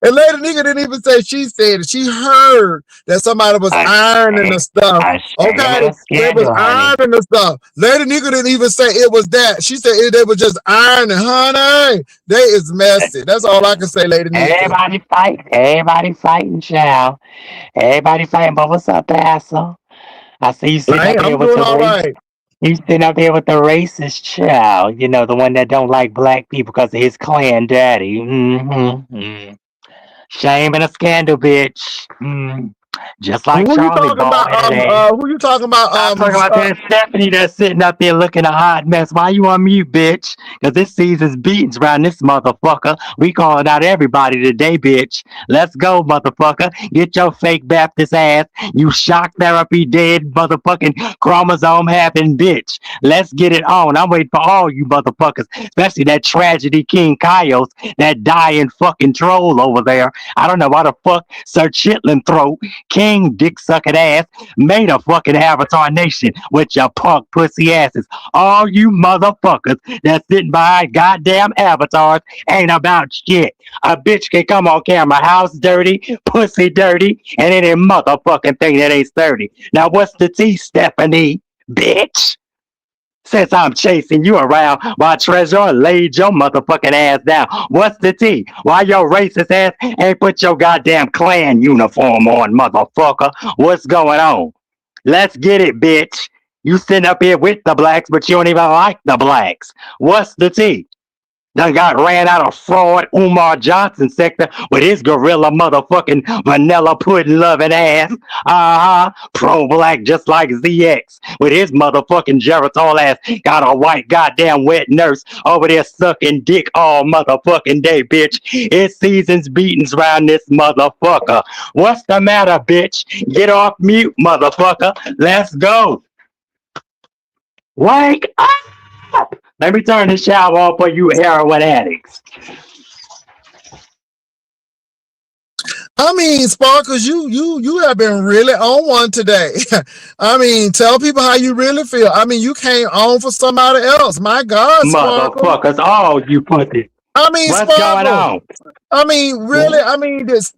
And Lady Nika didn't even say she said it. She heard that somebody was ironing the stuff. Okay, they was ironing the stuff. Lady Nika didn't even say it was that. She said they was just ironing, honey. They is messy. That's all I can say, Lady Nika. Everybody fighting, child. Everybody fighting. But what's up, Pastor? I see you sitting up here with the race. You sitting up here with the racist child. You know, the one that don't like black people because of his clan daddy. Shame and a scandal, bitch. Just like Charlie Ball. Who you talking about? I'm talking about that Stephanie that's sitting up there looking a hot mess. Why you on mute, bitch? Because this season's beatings around this motherfucker. We calling out everybody today, bitch. Let's go, motherfucker. Get your fake Baptist ass. You shock therapy dead motherfucking chromosome having bitch. Let's get it on. I'm waiting for all you motherfuckers, especially that tragedy King Kyos, that dying fucking troll over there. I don't know why the fuck Sir Chitlin throat, King dick sucking ass, made a fucking Avatar Nation with your punk pussy asses. All you motherfuckers that's sitting behind goddamn avatars ain't about shit. A bitch can come on camera, house dirty, pussy dirty, and any motherfucking thing that ain't sturdy. Now what's the tea, Stephanie, bitch? Since I'm chasing you around while Treasure laid your motherfucking ass down. What's the tea? Why your racist ass ain't put your goddamn clan uniform on, motherfucker? What's going on? Let's get it, bitch. You sitting up here with the blacks, but you don't even like the blacks. What's the tea? done got ran out of fraud Umar Johnson sector with his gorilla motherfucking vanilla pudding loving ass. Pro-black just like ZX with his motherfucking Geritol ass. Got a white goddamn wet nurse over there sucking dick all motherfucking day, bitch. It's season's beatings round this motherfucker. What's the matter, bitch? Get off mute, motherfucker. Let's go. Wake up! Let me turn the shower off for you heroin addicts. I mean, Sparkles, you have been really on one today. I mean, tell people how you really feel. I mean, you came on for somebody else. My God, Sparkles. Motherfuckers, all you pussies. I mean, What's going on? I mean, really, I mean, this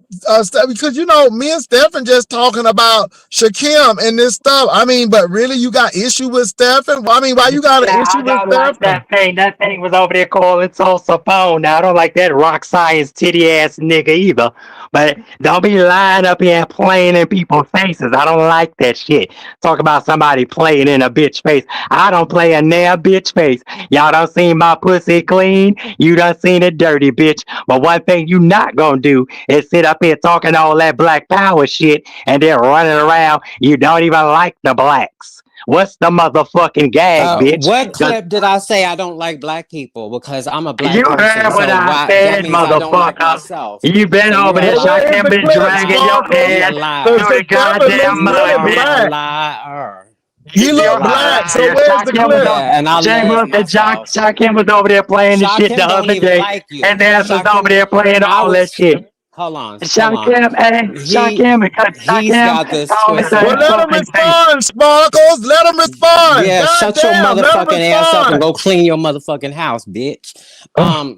because you know, me and Stefan just talking about Shakim and this stuff. I mean, but really, you got issue with Stefan? I mean, why you got an issue I with don't like Stefan? that thing. That thing was over there calling Tulsa phone. Now I don't like that rock science titty ass nigga either. But don't be lying up here and playing in people's faces. I don't like that shit. Talk about somebody playing in a bitch face. I don't play in their bitch face. Y'all done seen my pussy clean. You done seen it dirty, bitch. But one thing you not gonna do is sit up here talking all that black power shit and then running around. You don't even like the blacks. What's the motherfucking gag, bitch? What clip did I say I don't like black people? Because I'm a black You person. heard what I that said, means I don't like motherfucker. myself. You been So over you're there, a liar. Shakim been dragging your Sparkles. You're a ass liar. through the Stefan goddamn looks You mud, really are bitch. a black. liar. He You're look a black. So liar. where's the Shakim was clip? on. Yeah, and I Jay love Wilson, myself. Shakim was over there playing the shit the Shakim don't other even day, like you. and then was over Shakim, there playing I all that was. shit. Hold on. Shakim, hey, Shakim, because He's got this Shakim told me to twisted Well, his let up. him fucking face. respond, Sparkles. Let him respond. Yeah, God shut your damn, let him motherfucking ass up and respond. go clean your motherfucking house, bitch.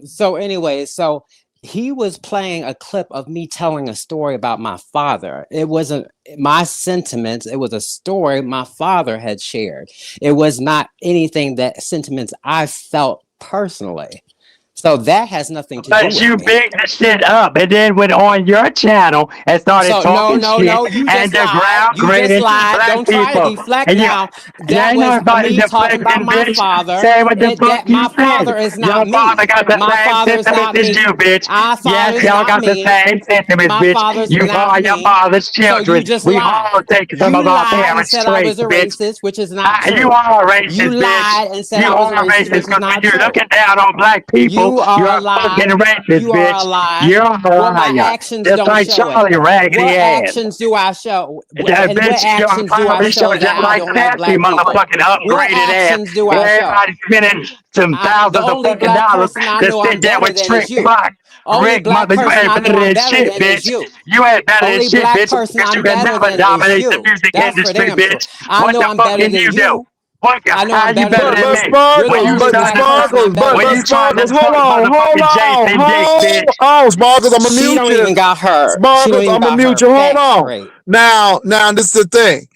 So anyway, so he was playing a clip of me telling a story about my father. It wasn't my sentiments, it was a story my father had shared. It was not anything that sentiments I felt personally. So that has nothing to do But with you me. picked the shit up and then went on your channel and started So talking no, shit you and just lied. You just degrading lied. black Don't try to people. deflect And you now. That ain't was nobody me talking about deflecting, my bitch. father. Say what the fuck That you my father said. is Your not me. father got the My same father is sentiments not as me. you, bitch. Our father Yes, is y'all not got the me. same sentiments, My bitch. father's You not are your me. father's So you children. just We all lied. take some You of our lied and parents' said I was traits, a bitch. racist, which is not You true. are a You racist, bitch. lied and said You I was a are racist, racist which is because when not you're true. looking down on black people, You are you're a a lie. fucking racist, You are a bitch. lie. You're a Well, my liar. actions Just don't like show it. Charlie Raggedy What ass. actions do I show? That And what bitch, your actions do I probably show show that just I like don't like Sassy, black people? motherfucking What upgraded ass. actions do I show? Everybody spending some The thousands of only fucking black dollars person I to know I'm sit there better with than Trick is you. Block. Only Rick, black mother, you person ain't I better know I'm than better shit, than is bitch. you. You ain't better than Only shit, black bitch. person Because you I'm can better never than is dominate the you. music That's for industry, damn sure. bitch. I What know the I'm fuck better can than you do? you. What I know how I'm you better better than than But you. me? You're the When Sparkles, you only but black trying to person fuck, I'm better when Sparkles, you than. trying to hold fuck on, motherfucking Jason Dick, bitch. hold on, Sparkles, I'm gonna She mute don't you. even got her. She don't Sparkles, even I'm gonna got mute her you. Hold facts on. straight. Now, this is the thing.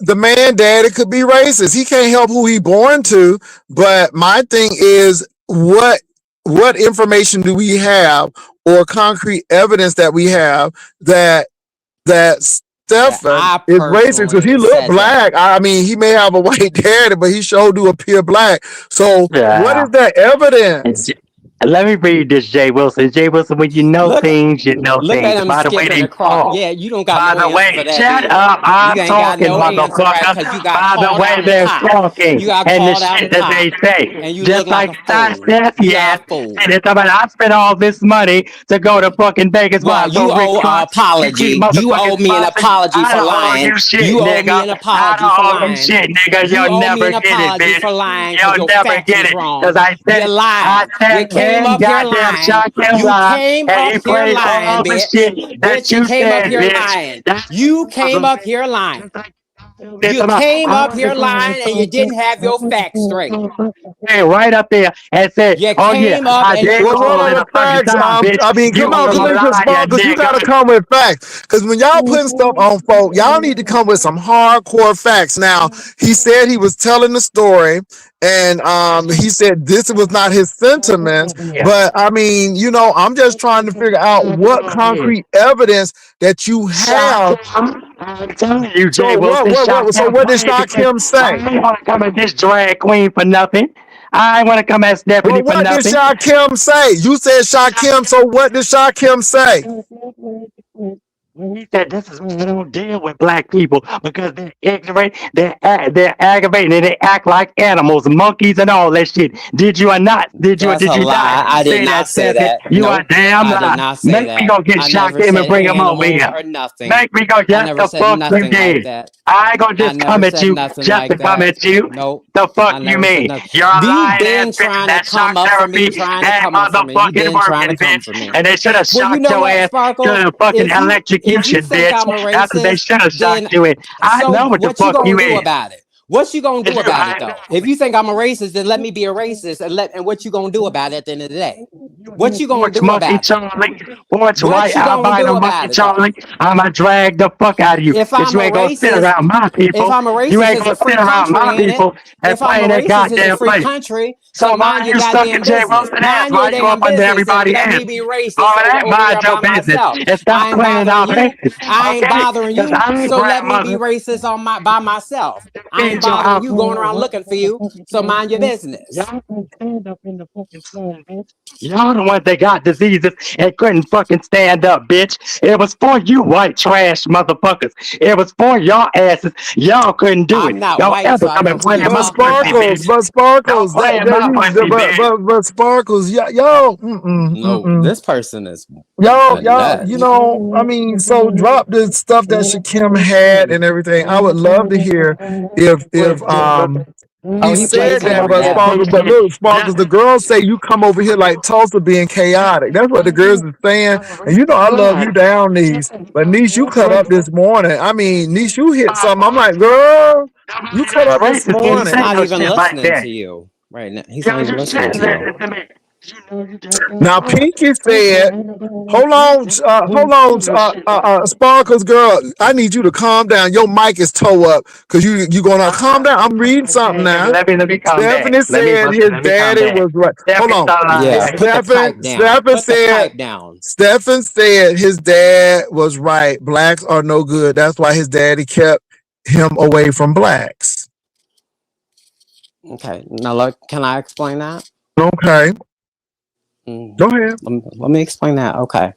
The man daddy could be racist. He can't help who he born to. But my thing is, what information do we have or concrete evidence that we have that That Stefan I is racist? Because he personally look said that. black. I mean, he may have a white daddy, but he sure do appear black. So what Yeah. is that evidence? Let me read this, Jay Wilson. Jay Wilson, when you know Look, things, you know look at things. him By the way skipping they across. talk. Yeah, you don't got By no the answer for way, that, do shut you? up. You I'm ain't got talking, no answer, right? motherfucker. Because you got By the called way out the they're top. talking You got and the called out the shit that top. they say. And you Just look like like a that fool. sassy You ass. are a fool. And it's about I spent all this money to go to fucking Vegas where I Well, you saw Rick owe an Ross. He keep apology. You owe motherfucking me an sponsoring. apology I for don't owe lying. you shit, You owe me nigga. an I apology for don't owe you lying. shit, nigga. You You'll owe me never an get it, apology bitch. for lying because You'll your never facts get is it. wrong. Because I You lied. You said came him up here goddamn lying. Shaquille You live came and up he here played lying, all the bitch. shit that Bitch, you you came up said, here bitch. lying. That's You came up here lying. You came up here lying and you didn't have your facts straight. right up there and said, You "Oh yeah, came up I and did you Well, what call are it the a fucking facts? time, bitch. I mean, You come on, are a you Demetrius liar, Sparkles, you nigga." gotta come with facts. Because when y'all putting stuff on folk, y'all need to come with some hardcore facts. Now, he said he was telling the story, and he said this was not his sentiments. But I mean, I'm just trying to figure out what concrete evidence that you have. I'm telling you, Jay So what Wilson, what Shock what so him what did playing because Shakim I say? ain't want to come at this drag queen for nothing. I want to come at Stephanie Well, for what did nothing. Shakim say? You said Shakim, so what did Shakim say? He said, "This is why I don't deal with black people because they're ignorant, they're aggravating, and they act like animals, monkeys, and all that shit." Did you or not? Did you or That's did a you not lie. I did say not that, say Stephanie? that. You are Nope. damn I did lie. not say Make me that. go get I never Shakim and said bring him over animals here. or nothing. Make me go. I Yes, never the said fuck you nothing like did. that. I ain't gonna I just never come at said you nothing just to like come that. at you. Nope. The I fuck you never said mean? nothing. You're a You lying ass been bitch. trying to That come shock up for me, therapy trying to ain't come up for me. You motherfucking been trying working, to come bitch. for me. And they should have Well, you shocked know your what, ass to Sparkle? the fucking If you electrocution, think bitch. I'm a After they racist, should have then shocked you. I so know what the what you fuck gonna you do is. about it? What you gonna Is do you about it I though? know If you think I'm a racist, then let me be a racist and what you gonna do about it at the end of the day? What you gonna Porch do monkey about it? Charlie, porch What white you gonna do albino about monkey it though? Charlie, I'ma drag the fuck out of you. If Cause I'm you a ain't gonna sit racist, around my if people. I'm a You racist, ain't it's a gonna free sit around country, my ain't it? people and If I'm play a in that racist, it's a goddamn free place. country. So So why mind your you goddamn sucking Jay business. Wilson ass? Mind your Why you go damn up under business and everybody let ass? me be All racist that over mind here your by business myself. and I stop ain't playing bothering our you. business, I ain't okay? bothering Cause you. I ain't So let me be grandmother. racist on my by myself. I ain't Defend your bothering house. you going around looking for you. So mind your business. Y'all can stand up in the fucking sun, bitch. Y'all the ones that got diseases and couldn't fucking stand up, bitch. It was for you white trash motherfuckers. It was for y'all asses. Y'all couldn't do it. I'm not Don't white, so ever I come know and who play you in But my talking pussy, about. Sparkles, bitch. but Don't Sparkles, play in my pussy, bitch. but Sparkles, y'all, No, this person is a y'all, nut. I mean, so drop the stuff that Shakim had and everything. I would love to hear if Oh, he he plays said that, more of but that. Look, Sparkles, the girls say you come over here like Tulsa being chaotic. That's what the girls are saying. And you know I love you down, Niece. But Niece, you cut up this morning. I mean, Niece, you hit something. I'm like, girl, you cut That's up this racist. Can't He's morning. say not no even shit like listening that. to you right now. He's not Yo, even you listening shouldn't to you. listen to me. You know you just Now, Pinky said, hold on, Sparkles girl. I need you to calm down. Your mic is toe up because you gonna calm down. I'm reading something Okay, now. let me calm down. Stephanie said his Let me calm daddy down. was right. Hold Stephanie on. start lying. Yeah, Right? put the pipe down. Stephen Put the said pipe down. Stephen said his dad was right. Blacks are no good. That's why his daddy kept him away from blacks. Okay, now look, can I explain that? Okay, Mm, go ahead. let me explain that. Okay.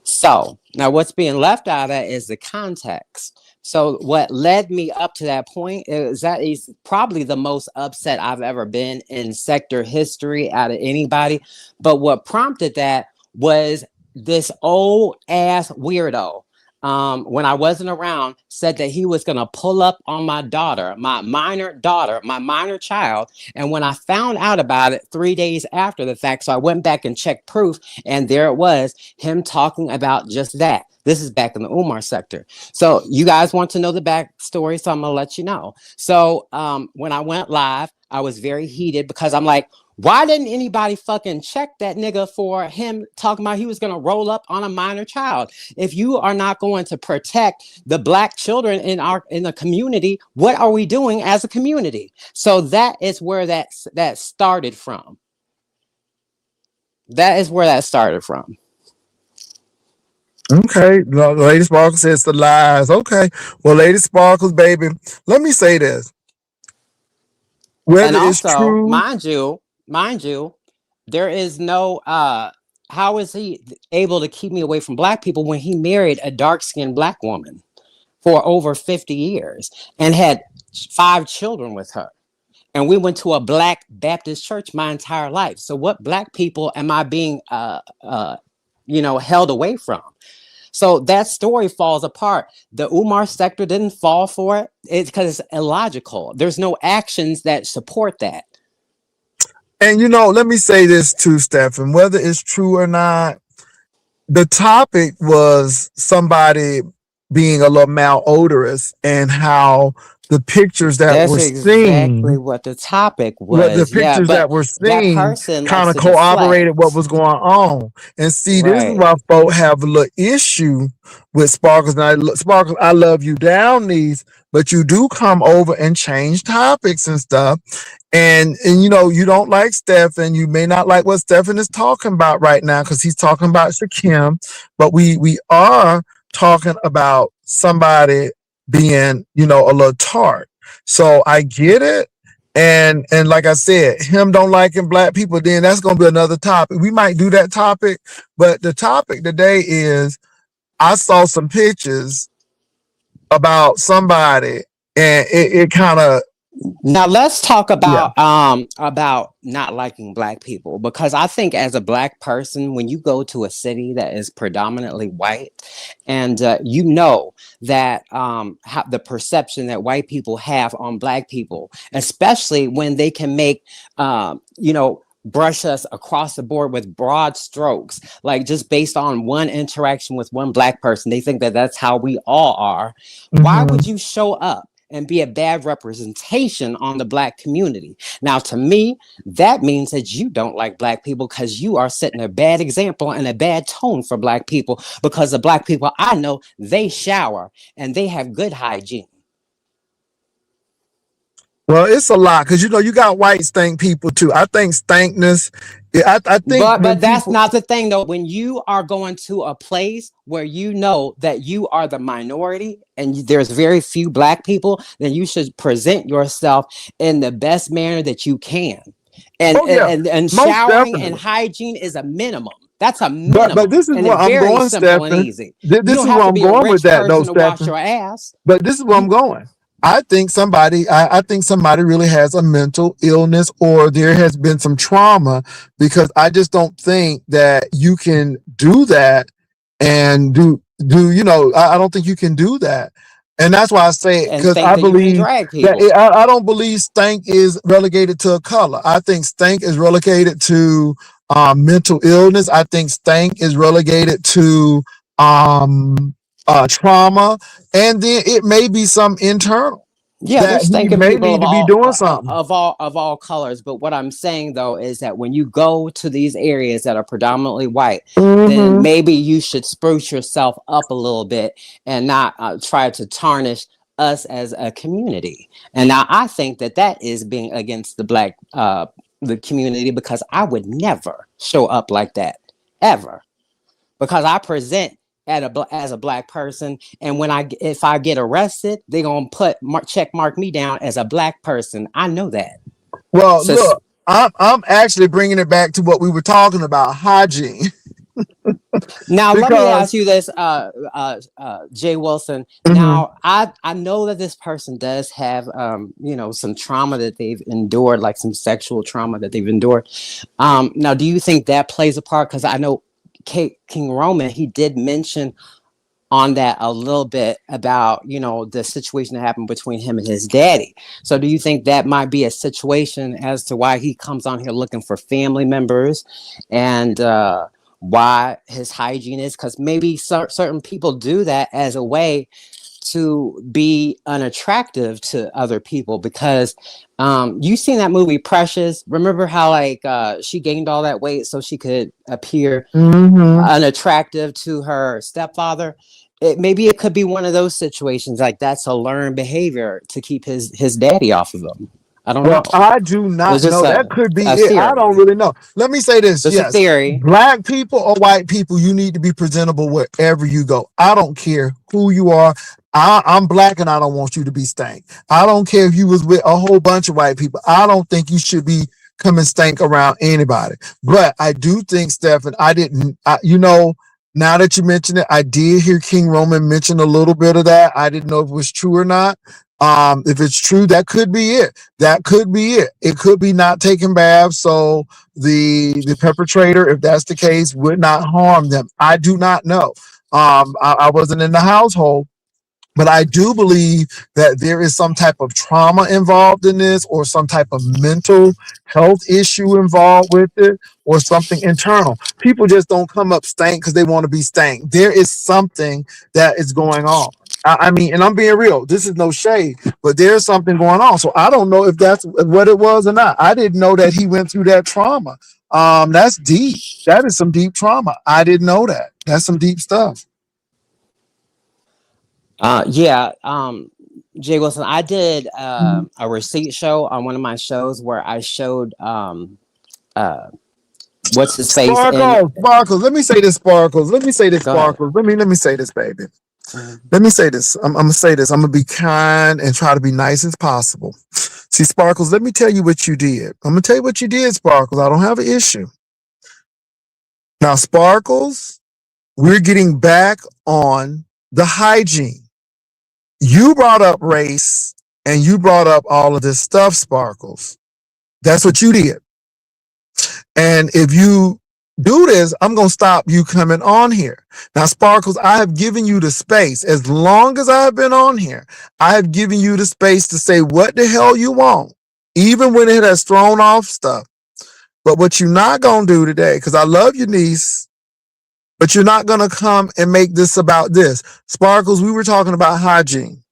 So now what's being left out of that is the context. So what led me up to that point is that is probably the most upset I've ever been in sector history out of anybody. But what prompted that was this old ass weirdo. When I wasn't around, said that he was gonna pull up on my daughter, my minor child. And when I found out about it 3 days after the fact, so I went back and checked proof, and there it was, him talking about just that. This is back in the Umar sector. So you guys want to know the backstory, so I'm gonna let you know. So when I went live, I was very heated because I'm like, why didn't anybody fucking check that nigga for him talking about he was gonna roll up on a minor child? If you are not going to protect the black children in the community, what are we doing as a community? So that is where that started from. That is where that started from. Okay, Lady Sparkles says the lies. Okay, well, Lady Sparkles, baby, let me say this. And Whether it's also, true, mind you, there is no how is he able to keep me away from black people when he married a dark-skinned black woman for over 50 years and had 5 children with her? And we went to a black Baptist church my entire life. So what black people am I being held away from? So that story falls apart. The Umar sector didn't fall for it. It's because it's illogical. There's no actions that support that. and let me say this too, Stephen, whether it's true or not, the topic was somebody being a little malodorous and how the pictures that That's were exactly seen, what the topic what the was. Yeah, pictures but that were that seen person kind likes of to corroborated what deflect. was going on. And see, this is Right. why folk have a little issue with Sparkles. Now, Sparkles, I love you down these, but you do come over and change topics and stuff. And you don't like Stephen. You may not like what Stephen is talking about right now because he's talking about Shakim, but we are talking about somebody being, a little tart. So I get it. And like I said, him don't liking black people, then that's gonna be another topic. We might do that topic, but the topic today is I saw some pictures about somebody and it kind of Now let's talk about not liking black people, because I think as a black person, when you go to a city that is predominantly white, and you know that the perception that white people have on black people, especially when they can make brush us across the board with broad strokes, like just based on one interaction with one black person, they think that that's how we all are. Why would you show up and be a bad representation on the black community? Now, to me, that means that you don't like black people, because you are setting a bad example and a bad tone for black people, because the black people I know, they shower and they have good hygiene. Well, it's a lot, because you got white stank people too. I think stankness. I think, but that's not the thing though. When you are going to a place where you know that you are the minority and there's very few black people, then you should present yourself in the best manner that you can. And showering and hygiene is a minimum. That's a minimum. But this is and where I'm going, Stephen. This is where I'm going with that, though, Stephen. Wash your ass. But this is where I'm going. I think somebody really has a mental illness, or there has been some trauma, because I just don't think that you can do that and I don't think you can do that. And that's why I say, because I believe that I don't believe stank is relegated to a color. I think stank is relegated to mental illness. I think stank is relegated to trauma, and then it may be some internal. Yeah, there's thinking people of all colors. But what I'm saying though is that when you go to these areas that are predominantly white, then maybe you should spruce yourself up a little bit and not try to tarnish us as a community. And now I think that is being against the black the community, because I would never show up like that ever, because I present as a black person, and if I get arrested, they're gonna check mark me down as a black person. I know that. Well, look, I'm actually bringing it back to what we were talking about, hygiene. Now let me ask you this, Jay Wilson. Now I know that this person does have some trauma that they've endured, like some sexual trauma that they've endured. Now, do you think that plays a part? Because I know King Roman, he did mention on that a little bit about the situation that happened between him and his daddy. So do you think that might be a situation as to why he comes on here looking for family members, and why his hygiene is? Because maybe certain people do that as a way to be unattractive to other people, because you seen that movie Precious. Remember how she gained all that weight so she could appear unattractive to her stepfather? Maybe it could be one of those situations, like that's a learned behavior to keep his daddy off of him. I don't know. I do not know. That could be it. I don't really know. Let me say this. It's a theory. Black people or white people, you need to be presentable wherever you go. I don't care who you are. I'm black and I don't want you to be stank. I don't care if you was with a whole bunch of white people. I don't think you should be coming stank around anybody. But I do think, Stephen, now that you mention it, I did hear King Roman mention a little bit of that. I didn't know if it was true or not. If it's true, that could be it. That could be it. It could be not taking baths, so the perpetrator, if that's the case, would not harm them. I do not know. I wasn't in the household, but I do believe that there is some type of trauma involved in this, or some type of mental health issue involved with it, or something internal. People just don't come up stank because they want to be stank. There is something that is going on. I mean, and I'm being real. This is no shade, but there's something going on. So I don't know if that's what it was or not. I didn't know that he went through that trauma. That's deep. That is some deep trauma. I didn't know that. That's some deep stuff. Jay Wilson, I did a receipt show on one of my shows where I showed what's his face? Sparkles. Let me say this, Sparkles. Let me say this, baby. Let me say this. I'm gonna say this. I'm gonna be kind and try to be nice as possible. See, Sparkles, let me tell you what you did. I'm gonna tell you what you did, Sparkles. I don't have an issue. Now, Sparkles, we're getting back on the hygiene. You brought up race and you brought up all of this stuff, Sparkles. That's what you did. And if you do this, I'm going to stop you coming on here. Now, Sparkles, I have given you the space. As long as I have been on here, I have given you the space to say what the hell you want, even when it has thrown off stuff. But what you're not going to do today, because I love you, niece, but you're not going to come and make this about this. Sparkles, we were talking about hygiene.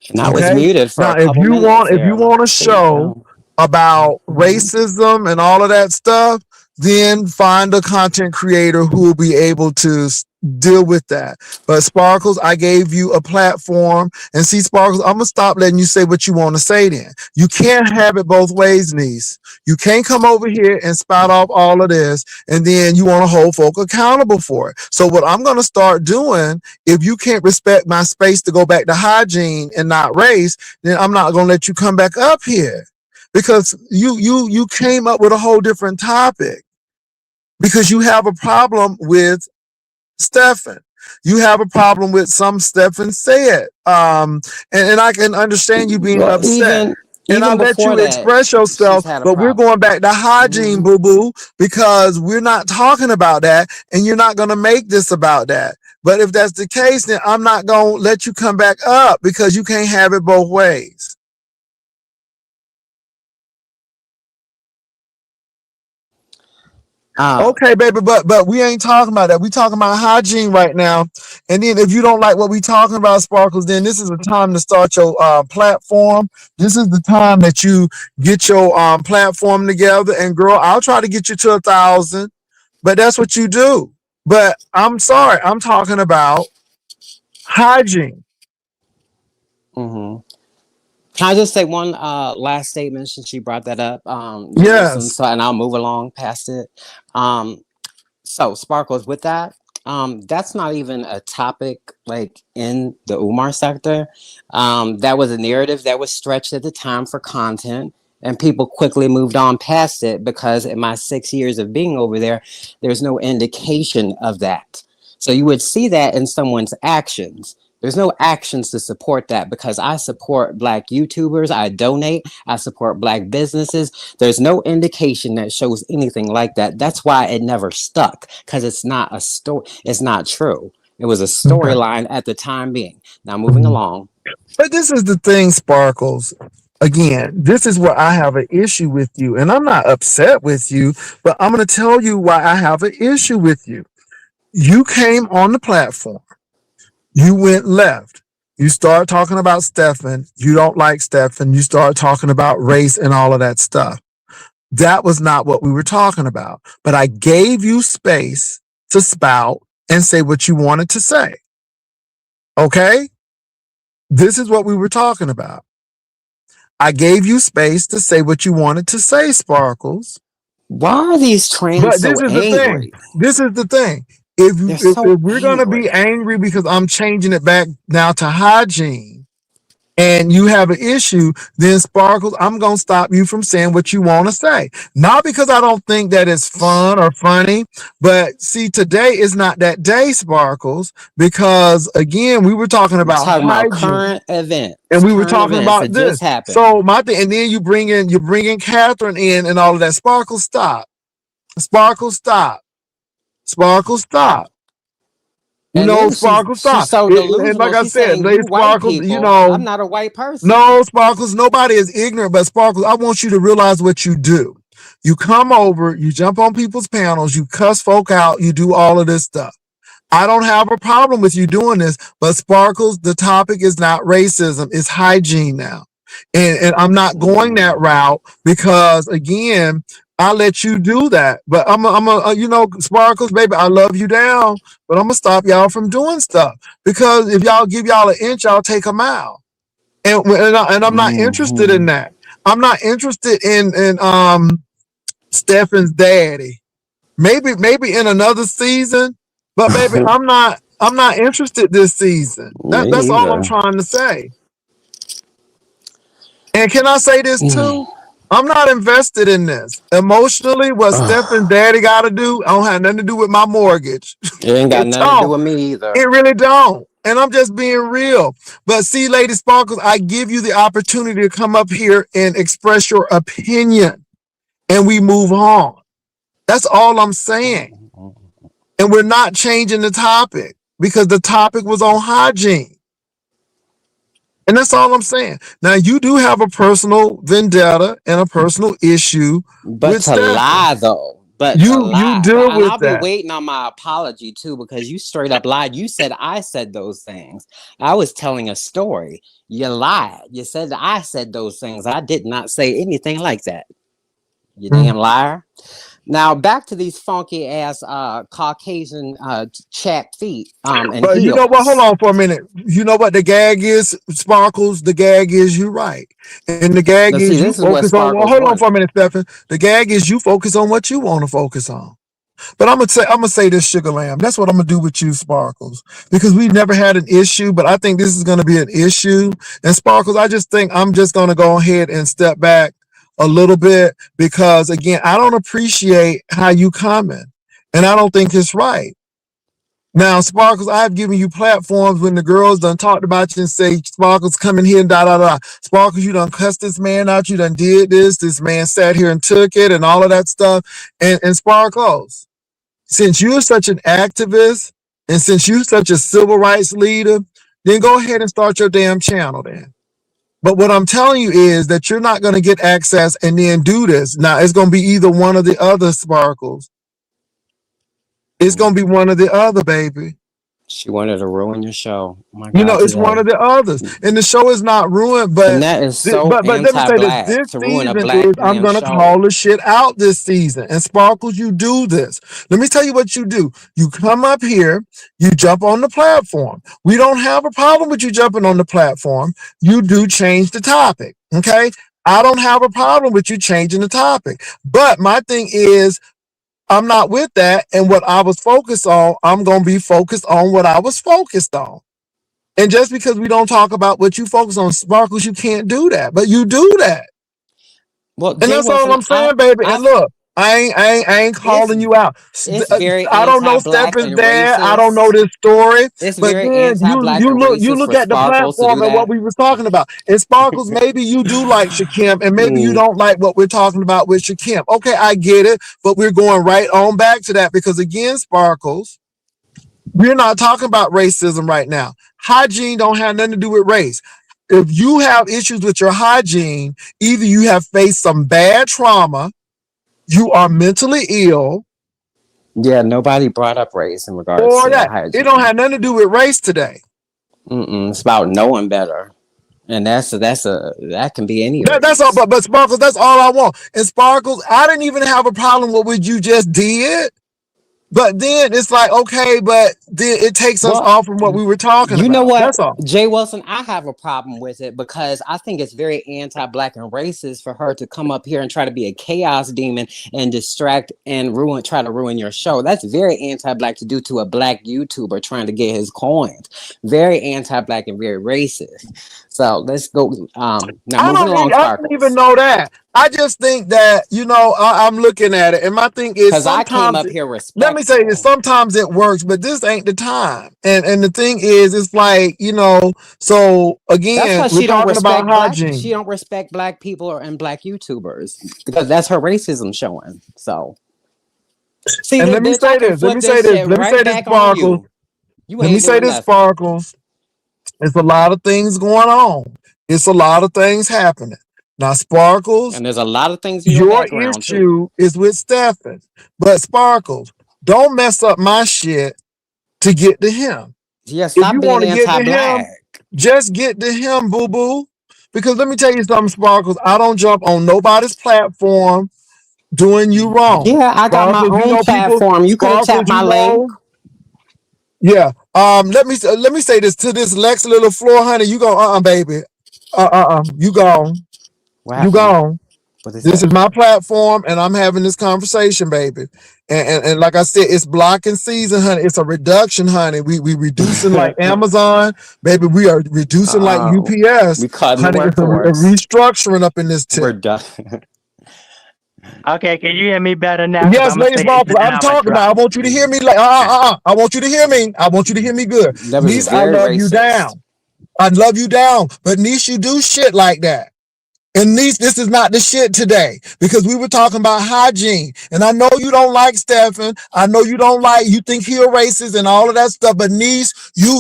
And I was muted for Now, a couple minutes. if you want to show about racism and all of that stuff, then find a content creator who will be able to deal with that. But Sparkles, I gave you a platform, and see, Sparkles, I'm gonna stop letting you say what you want to say. Then you can't have it both ways, niece. You can't come over here and spout off all of this, and then you want to hold folk accountable for it. So what I'm gonna start doing, if you can't respect my space to go back to hygiene and not race, then I'm not gonna let you come back up here. Because you came up with a whole different topic because you have a problem with Stefan. You have a problem with some Stefan said. And I can understand you being upset. And I'll let you express yourself, but we're going back to hygiene, boo-boo, because we're not talking about that, and you're not going to make this about that. But if that's the case, then I'm not going to let you come back up because you can't have it both ways. Okay, baby, but we ain't talking about that. We talking about hygiene right now. And then if you don't like what we talking about, Sparkles, then this is the time to start your platform. This is the time that you get your platform together. And girl, I'll try to get you to 1,000, but that's what you do. But I'm sorry, I'm talking about hygiene. Can I just say one last statement since you brought that up? Yes. So, and I'll move along past it. So Sparkles, with that, that's not even a topic like in the Umar sector. That was a narrative that was stretched at the time for content, and people quickly moved on past it because in my 6 years of being over there, there's no indication of that. So you would see that in someone's actions. There's no actions to support that because I support Black YouTubers. I donate. I support Black businesses. There's no indication that shows anything like that. That's why it never stuck, because it's not a story. It's not true. It was a storyline at the time being. Now moving along. But this is the thing, Sparkles. Again, this is where I have an issue with you. And I'm not upset with you, but I'm going to tell you why I have an issue with you. You came on the platform. You went left. You start talking about Stefan. You don't like Stefan. You start talking about race and all of that stuff. That was not what we were talking about. But I gave you space to spout and say what you wanted to say. Okay? This is what we were talking about. I gave you space to say what you wanted to say, Sparkles. Why are these trans so angry? This is the thing. If we're going to be angry because I'm changing it back now to hygiene and you have an issue, then Sparkles, I'm going to stop you from saying what you want to say. Not because I don't think that it's fun or funny, but see, today is not that day, Sparkles, because again, we were talking about current event. And we were talking about this. So my thing, and then you bring in Catherine in and all of that. Sparkles, stop. Sparkles, stop. Sparkles, stop. You know, Sparkles, stop. So and like I said, Lady Sparkles, you know, I'm not a white person. No, Sparkles, nobody is ignorant, but Sparkles, I want you to realize what you do. You come over, you jump on people's panels, you cuss folk out, you do all of this stuff. I don't have a problem with you doing this, but Sparkles, the topic is not racism, it's hygiene now. And I'm not going that route because, again, I let you do that. But I'm you know, Sparkles, baby, I love you down, but I'm gonna stop y'all from doing stuff because if y'all give y'all an inch, I'll take a mile. And I'm not interested in that. I'm not interested in Stefan's daddy. Maybe in another season, but baby, I'm not I'm not interested this season. Me That's all I'm either. trying to say. And can I say this too? Mm. I'm not invested in this. Emotionally, what Steph and Ugh. Daddy got to do, I don't have nothing to do with my mortgage. It ain't got It nothing to do don't. with me either. It really don't. And I'm just being real. But see, Lady Sparkles, I give you the opportunity to come up here and express your opinion, and we move on. That's all I'm saying. And we're not changing the topic because the topic was on hygiene. And that's all I'm saying. Now, you do have a personal vendetta and a personal issue But with to Stephen. lie though, but to You lie, deal and with I'll be that. waiting on my apology too because you straight up lied. You said I said those things. I was telling a story. You lied. You said I said those things. I did not say anything like that. You Mm. damn liar. Now back to these funky ass Caucasian chapped feet and But you know what? Hold heels. on for a minute. You know what the gag is, Sparkles? The gag is you right. And the gag Now see, is you this is what focus on, well, Sparkles hold on wants. for a minute, Stephen. The gag is you focus on what you want to focus on. But I'm gonna say this, Sugar Lamb. That's what I'm gonna do with you, Sparkles, because we've never had an issue. But I think this is gonna be an issue. And Sparkles, I just think I'm just gonna go ahead and step back a little bit because again, I don't appreciate how you comment, and I don't think it's right. Now, Sparkles, I've given you platforms when the girls done talked about you and say, Sparkles, come in here and da da da. Sparkles, you done cussed this man out. You done did this. This man sat here and took it and all of that stuff. And Sparkles, since you're such an activist and since you're such a civil rights leader, then go ahead and start your damn channel then. But what I'm telling you is that you're not going to get access and then do this. Now, it's going to be either one or the other, Sparkles. It's going to be one or the other, baby. She wanted to ruin your show. Oh my You know, God, it's one today. of the others. And the show is not ruined, And that is so but let me say this. anti-black This to ruin a season is black I'm man's gonna show. call the shit out this season. And Sparkles, you do this. Let me tell you what you do. You come up here, you jump on the platform. We don't have a problem with you jumping on the platform. You do change the topic. Okay. I don't have a problem with you changing the topic. But my thing is I'm not with that. And what I was focused on, I'm going to be focused on what I was focused on. And just because we don't talk about what you focus on, Sparkles, you can't do that. But you do that. Well, And Jay that's all Wilson, I'm saying, baby. I And look, I ain't it's calling you out. it's very I don't know anti-black Stephen's and dad. I don't know racist. this story. It's But very then anti-black and you racist look for at the Sparkles to platform do and what that. we was talking about. And Sparkles, maybe you do like Shakim, and maybe you Mm. don't like what we're talking about with Shakim. Okay, I get it, but we're going right on back to that because again, Sparkles, we're not talking about racism right now. Hygiene don't have nothing to do with race. If you have issues with your hygiene, either you have faced some bad trauma, you are mentally ill, Yeah, nobody brought up race in regards or to that. It don't hygiene. have nothing to do with race today. It's about knowing better, and that can be any That's all. race. But Sparkles, that's all I want. And Sparkles, I didn't even have a problem with what you just did. But then it's like, okay, but then it takes us Well, off from what we were talking you know about. what, That's all. Jay Wilson, I have a problem with it because I think it's very anti-black and racist for her to come up here and try to be a chaos demon and distract and try to ruin your show. That's very anti-black to do to a black YouTuber trying to get his coins. Very anti-black and very racist. So let's go. Now moving along, I don't even Sparkles. know that. I just think that, I'm looking at it, and my thing is Because I came sometimes up here let me say this, respectful. sometimes it works, but this ain't the time. And the thing is, it's like, so That's again, why we're she don't talking about respect black. She hygiene. don't respect black people and black YouTubers because that's her racism showing. So see, And this bitch, I can flip this shit let me right say this, back on Sparkles. you. You Let me ain't say doing this, nothing. Sparkles. It's a lot of things going on. It's a lot of things happening. Now, Sparkles, And there's a lot of things in your your background too. issue is with Stephen. But Sparkles, don't mess up my shit to get to him. Yeah, If stop you being want to get to him, anti-black. just get to him, boo-boo. Because let me tell you something, Sparkles. I don't jump on nobody's platform doing you wrong. Yeah, I got my Sparkles, own platform. You could have tapped Sparkles, my link. yeah. Let me say this to this Lex little floor honey. You go, baby. You gone. What You happened? gone. What they This say? is my platform, and I'm having this conversation, baby. And like I said, it's blocking season, honey. It's a reduction, honey. We reducing like Amazon, baby. We are reducing like UPS, We cutting the honey. It's a workforce. restructuring up in this We're tip. done. Okay, can you hear me better now? Because Yes, I'm going to ladies, say this and then I'm I'm going to talking about. I drop. want you to hear me. Like, I want you to hear me. I want you to hear me good. That was Niece, I very love you racist. down. I love you down. But niece, you do shit like that. And niece, this is not the shit today because we were talking about hygiene. And I know you don't like Stefan. I know you don't like, you think he a racist and all of that stuff. But niece, you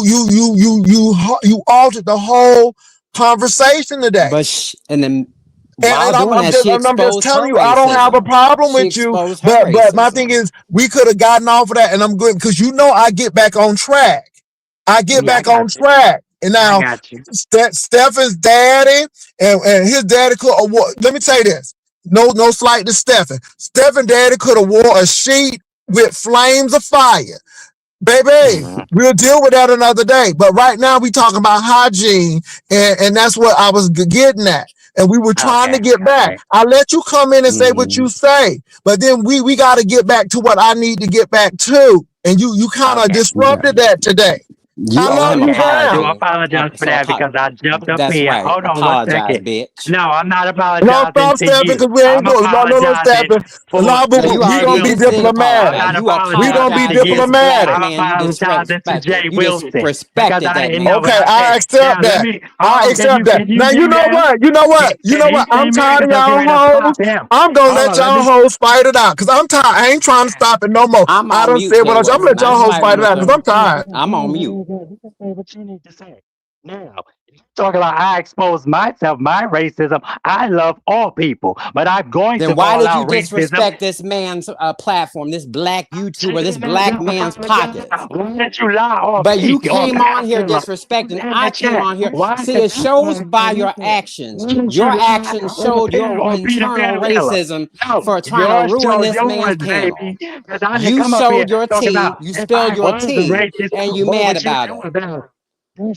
altered the whole conversation today. But and then And while doing I'm that, just she telling exposed her you, I don't have a racism. problem She with you. exposed her But my thing racism. is, we could have gotten off of that, and I'm good because you know I get back on track. I get Yeah, I back on got you. track. And I now got you. Stefan's daddy and his daddy could award. Let me tell you this. No slight to Stefan. Stefan daddy could have wore a sheet with flames of fire. Baby, we'll deal with that another day. But right now we talking about hygiene, and that's what I was getting at. And we were trying to get back. I let you come in and say what you say, but then we got to get back to what I need to get back to. And you kind of disrupted that today. You I owe love him you an Okay, I do down. apology. apologize for So that because I jumped up that's in. right. Hold on one Apologize, second. bitch. No, I'm not No, apologizing stop, to Stefan, you. because we ain't I'm doing no, apologizing Stefan. for No, No, you we already gonna be instant I'm diplomatic. apologize. You We gonna be apologizing apologize to to this you. black diplomatic. I'm man you apologizing to Jay disrespected. You Wilson because disrespected I that didn't know man. what Okay, I I said. Now accept let that. me. I Hold on. accept that. Can you Now hear you me know now? what? You know what? You Can know he what? I'm came in tired of because I'm getting y'all ready to hoes. slap him? I'm gonna Hold let on. Let y'all me. hoes fight it out. Cause I'm tired. I ain't trying to stop it no more. I'm I on done mute, said Jay what I'm gonna Wilson. let I'm y'all hoes fighting fight it with out because them. I'm tired. I'm on mute. You can say what you need to say. Now, talking about I expose myself, my racism. I love all people, but I'm going to Then why call did you out racism. disrespect this man's platform, this black She YouTuber, this did not black just man's apologize. pockets? Why did you lie or But you peek or came on pass here him? disrespecting. In I the came chat. on here. Why? See, it shows by your actions. Why did Your you lie actions or showed pin your or be the internal better killer? racism No, for trying to yours ruin show this man's yours, panel. baby. Because I didn't You come up here showed your talking tea, about you if spilled I your was a tea, racist, and you what mad would you about do it. about it?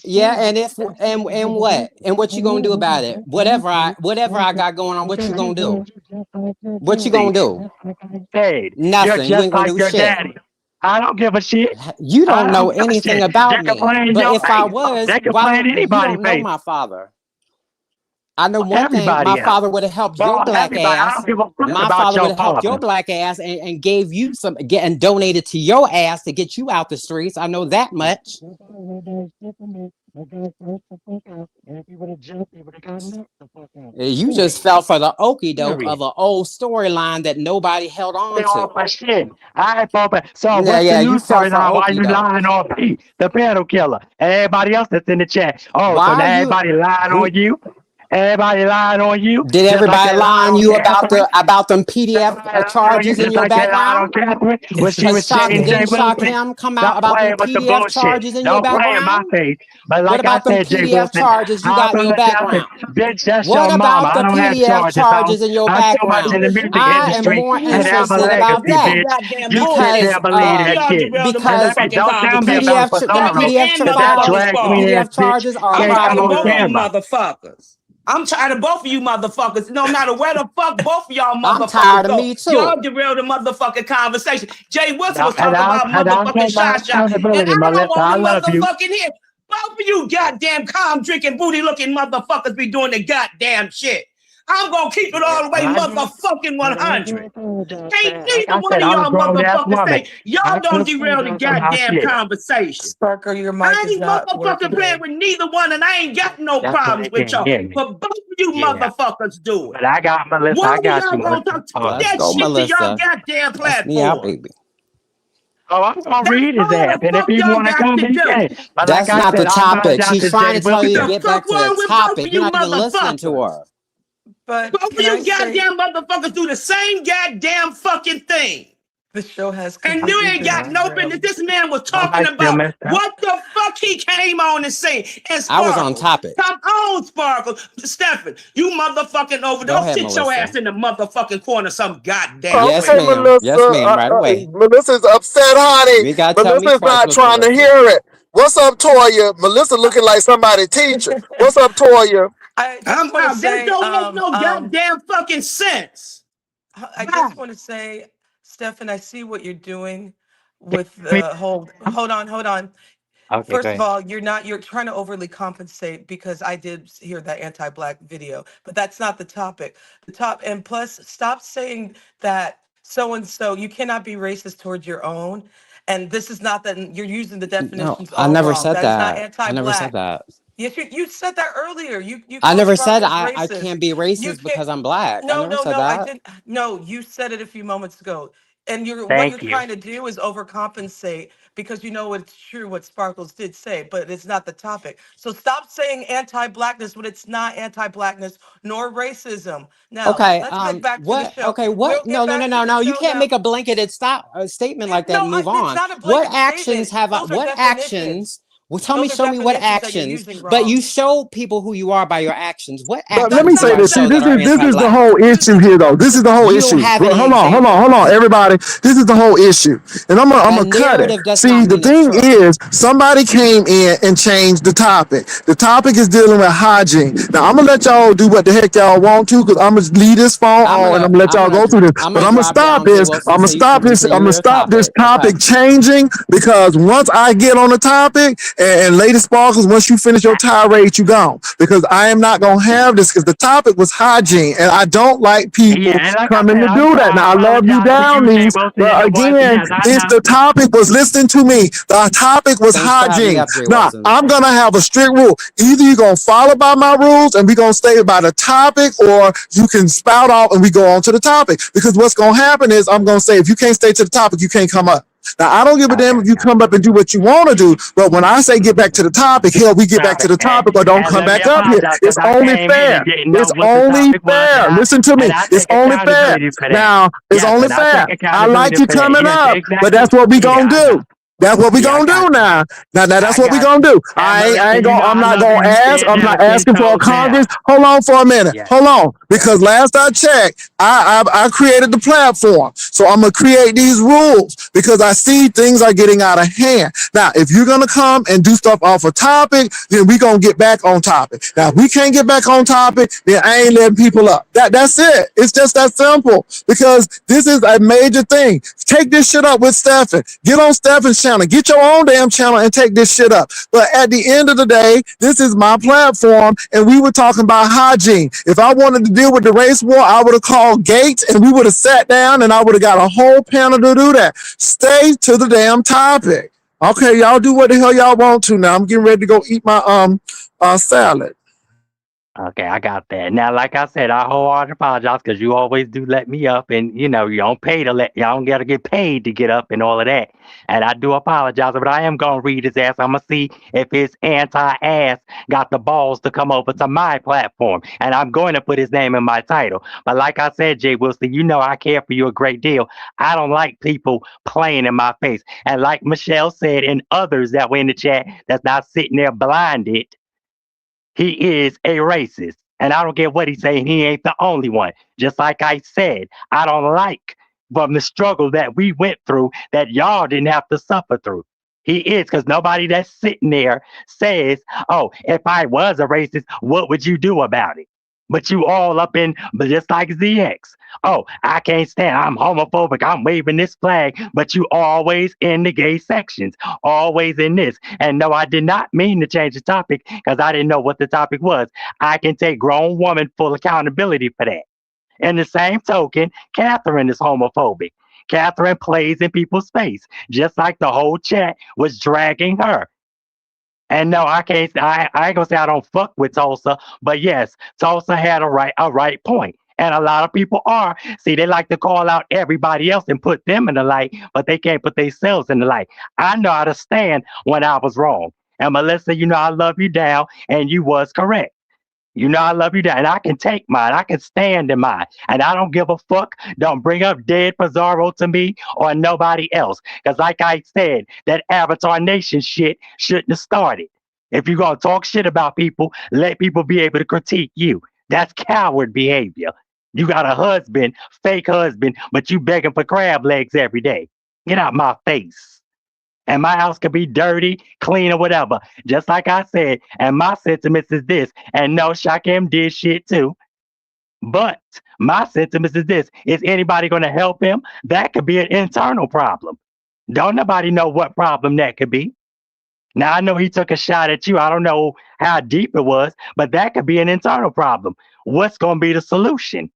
Yeah, and what? And what you gonna do about it? Whatever I got going on, what you gonna do? What you gonna do? You're Nothing. You just ain't gonna like do your shit. daddy. I don't give a shit. You I don't know don't give a anything shit. about They can me. play in But your if I face. was, They can why play in don't you anybody's don't know face. my father? I know one thing, my Everybody else. father would have helped your Well, black everybody. I ass. don't give a fuck My about father would your have helped your father. black ass and gave you some and donated to your ass to get you out the streets. I know that much. You just fell for the okie doke of an old storyline that nobody held on to. My shit. I thought that. So what's the Yeah, you new fell for storyline? Why okie you doke. lying on Pete, the panel killer, and everybody else that's in the chat? Oh, so Why now are you everybody lying who? on you? Everybody lying on you? Did Just like everybody they lie lied on on you Catherine? about them Everybody PDF lied on you charges in just your like they lied on background? Catherine when she Because was saying Jay didn't Shock Wilson. Him come out Stop about them playing with the PDF bullshit. charges in your Don't play in my background? face. But What like I about them said, Jay PDF Wilson, charges you I'm got in your gonna tell you, background? bitch, that's What your mama. about I the don't have PDF charges on. charges in your I'm so much in background? the music I am industry more and have a interested about legacy, that bitch. Goddamn You sit bullshit. because there and believe Both of that y'all shit. derailed the And let me motherfucking don't tell me about conversation. Fasano. Y'all and the Cause that motherfucking drag queen squad. ass PDF bitch charges are a I'm can't tired come of problem on both of with you me. camera. motherfuckers. I'm tired of both of you motherfuckers. No matter where the fuck both of y'all I'm tired motherfuckers of go, me y'all too. derailed the motherfucking conversation. Jay Wilson was And talking about I'll motherfucking take my Shasha, and responsibility, I don't Melissa. want I to love you. motherfucking hear. Both of you goddamn calm drinking booty looking motherfuckers be doing the goddamn shit. I'm gonna keep it all the way motherfucking 100. Can't Like neither I one said, of I'm a y'all grown ass motherfuckers woman. say y'all I don't can derail the apologize for my goddamn shit. conversation. Sparker, your I mic is ain't not motherfucking working. playing with neither one, and I ain't got no That's why problems they with can't y'all. hear me. But both of you Yeah. motherfuckers do it. But I got Melissa. One I of got y'all you, gonna Melissa. talk Let's that go, shit to y'all Melissa. goddamn That's me out, platform. baby. Oh, I'm gonna That's read his all ass, the and if fuck he y'all want to got come, to he do. can. But like That's I not the said, I topic. apologize She's to trying Jay to tell you to The Wilson. get back fuck to the wrong with both topic. of You're you not even listening to motherfuckers? her. But Both of can I you say goddamn motherfuckers do the same goddamn fucking thing. the show has And you completely ain't been got no business. derailed? This man was My talking mic still about messed up. what the fuck he came on and saying. And I was on Sparkle, topic. come on, Sparkle. Stephen, you motherfucking over. Go Don't ahead, sit your Melissa. ass in the motherfucking corner some goddamn Yes, Okay, way. ma'am. Melissa. Yes, ma'am. Right away. Melissa's upset, honey. You ain't gotta tell me Melissa's twice, not Miss trying to Melissa. hear it. What's up, Toya? Melissa looking like somebody teacher. What's up, Toya? I I'm just want to out. That say, don't make no goddamn fucking sense. I Bye. just want to say, Stefan, I see what you're doing with the whole. Hold on. Okay, go First of ahead. all, you're trying to overly compensate because I did hear that anti-black video, but that's not the topic. And plus, stop saying that so and so. You cannot be racist towards your own. And this is not that you're using the No, definitions I all never wrong. said That is not that. I never said anti-black. that. Yes, you said that earlier. You I called never said Sparkles I racist. can't be You racist can't. because I'm black. I No, never no, said no. I that. didn't. No, you said it a few moments ago. And what you're Thank you. trying to do is overcompensate because you know it's true what Sparkles did say, but it's not the topic. So stop saying anti-blackness when it's not anti-blackness nor racism. Now Okay, let's get back to the what? show. Okay, We'll what? get No, no, no, back to no, the no. You show can't now. make a blanketed statement like that No, and move it's on. not a What blanket actions statement. have I? Those are What definitions. actions? Well, tell me, Those are show me what definitions that you're actions. using But you wrong. show people who you are by your actions. What But let That's me actions say do not I this. See, show that. that are this is the anti-black? whole You're issue using the here, though. wrong This is the whole You don't issue. have Well, any hold on, examples. everybody. This is the whole issue, and I'm A gonna cut it. narrative does See, not the mean it's thing true. is, somebody came in and changed the topic. The topic is dealing with hygiene. Now, I'm gonna let y'all do what the heck y'all want to, because I'm gonna leave this phone on and I'm gonna let y'all go through this. I'm But gonna I'm gonna drop stop down Jay this. Wilson so you can I'm continue gonna your stop this topic. Okay. topic changing, because once I get on the topic, and Lady Sparkles, once you finish your tirade, you gone. Because I am not gonna have this, because the topic was hygiene, and I don't like people Yeah, and like I coming said, to I'm do that. sorry. I Now, I love you apologize to down, you, Jay niece, Wilson, and but it was, again, yes, I it's know. the topic was, listen to me, the topic was Thanks for having me hygiene. up, Jay Now, Wilson. I'm gonna have a strict rule. Either you're gonna follow by my rules and we're gonna stay by the topic, or you can spout off and we go on to the topic. Because what's gonna happen is I'm gonna say, if you can't stay to the topic, you can't come up. Now, I don't give a damn Okay. if you come up and do what you want to do, but when I say get back to the topic, hell, we get back to Topic. the topic, or don't And come let me back up here. apologize It's because I only came in and fair. didn't know It's what the only topic was, fair. Listen to me. and I It's take only fair. accountability for that. Now, it's Yes, only and I take fair. I like accountability you for that. coming Yes, up, but exactly. that's what we Yeah, gonna I do. know. That's what we Yeah, I gonna do got you. now. Now that's I what we got gonna you. do. And I ain't Melissa, you gonna. know I'm I not love you. gonna You ask. stand I'm down not 10 asking for a toes Congress. down. Hold on for a minute. Yes. Hold on, because last I checked, I created the platform, so I'm gonna create these rules because I see things are getting out of hand. Now, if you're gonna come and do stuff off a topic, then we gonna get back on topic. Now, if we can't get back on topic, then I ain't letting people up. That's it. It's just that simple. Because this is a major thing. Take this shit up with Stefan. Get on Stefan's channel. Get your own damn channel and take this shit up. But at the end of the day, this is my platform, and we were talking about hygiene. If I wanted to deal with the race war, I would have called Gates, and we would have sat down, and I would have got a whole panel to do that. Stay to the damn topic. Okay, y'all do what the hell y'all want to now. I'm getting ready to go eat my salad. Okay, I got that. Now, like I said, I wholeheartedly apologize because you always do let me up, and you don't pay to you don't gotta get paid to get up and all of that. And I do apologize, but I am gonna read his ass. I'm gonna see if his anti-ass got the balls to come over to my platform, and I'm going to put his name in my title. But like I said, Jay Wilson, you know I care for you a great deal. I don't like people playing in my face, and like Michelle said, and others that were in the chat that's not sitting there blinded. He is a racist. And I don't care what he's saying, he ain't the only one. Just like I said, I don't like from the struggle that we went through that y'all didn't have to suffer through. He is, because nobody that's sitting there says, oh, if I was a racist, what would you do about it? But you all up in, but just like ZX. Oh, I can't stand, I'm homophobic, I'm waving this flag, but you always in the gay sections, always in this. And no, I did not mean to change the topic because I didn't know what the topic was. I can take grown woman full accountability for that. In the same token, Catherine is homophobic. Catherine plays in people's face, just like the whole chat was dragging her. And no, I can't. I ain't gonna say I don't fuck with Tulsa, but yes, Tulsa had a right point, and a lot of people are. See, they like to call out everybody else and put them in the light, but they can't put themselves in the light. I know how to stand when I was wrong, and Melissa, you know I love you down, and you was correct. You know I love you down, and I can take mine. I can stand in mine, and I don't give a fuck. Don't bring up Dead Pizarro to me or nobody else, because like I said, that Avatar Nation shit shouldn't have started. If you're gonna talk shit about people, let people be able to critique you. That's coward behavior. You got a husband, fake husband, but you begging for crab legs every day. Get out my face. And my house could be dirty, clean, or whatever. Just like I said. And my sentiments is this. And no, Shakim did shit too. But my sentiments is this. Is anybody going to help him? That could be an internal problem. Don't nobody know what problem that could be. Now, I know he took a shot at you. I don't know how deep it was, but that could be an internal problem. What's going to be the solution?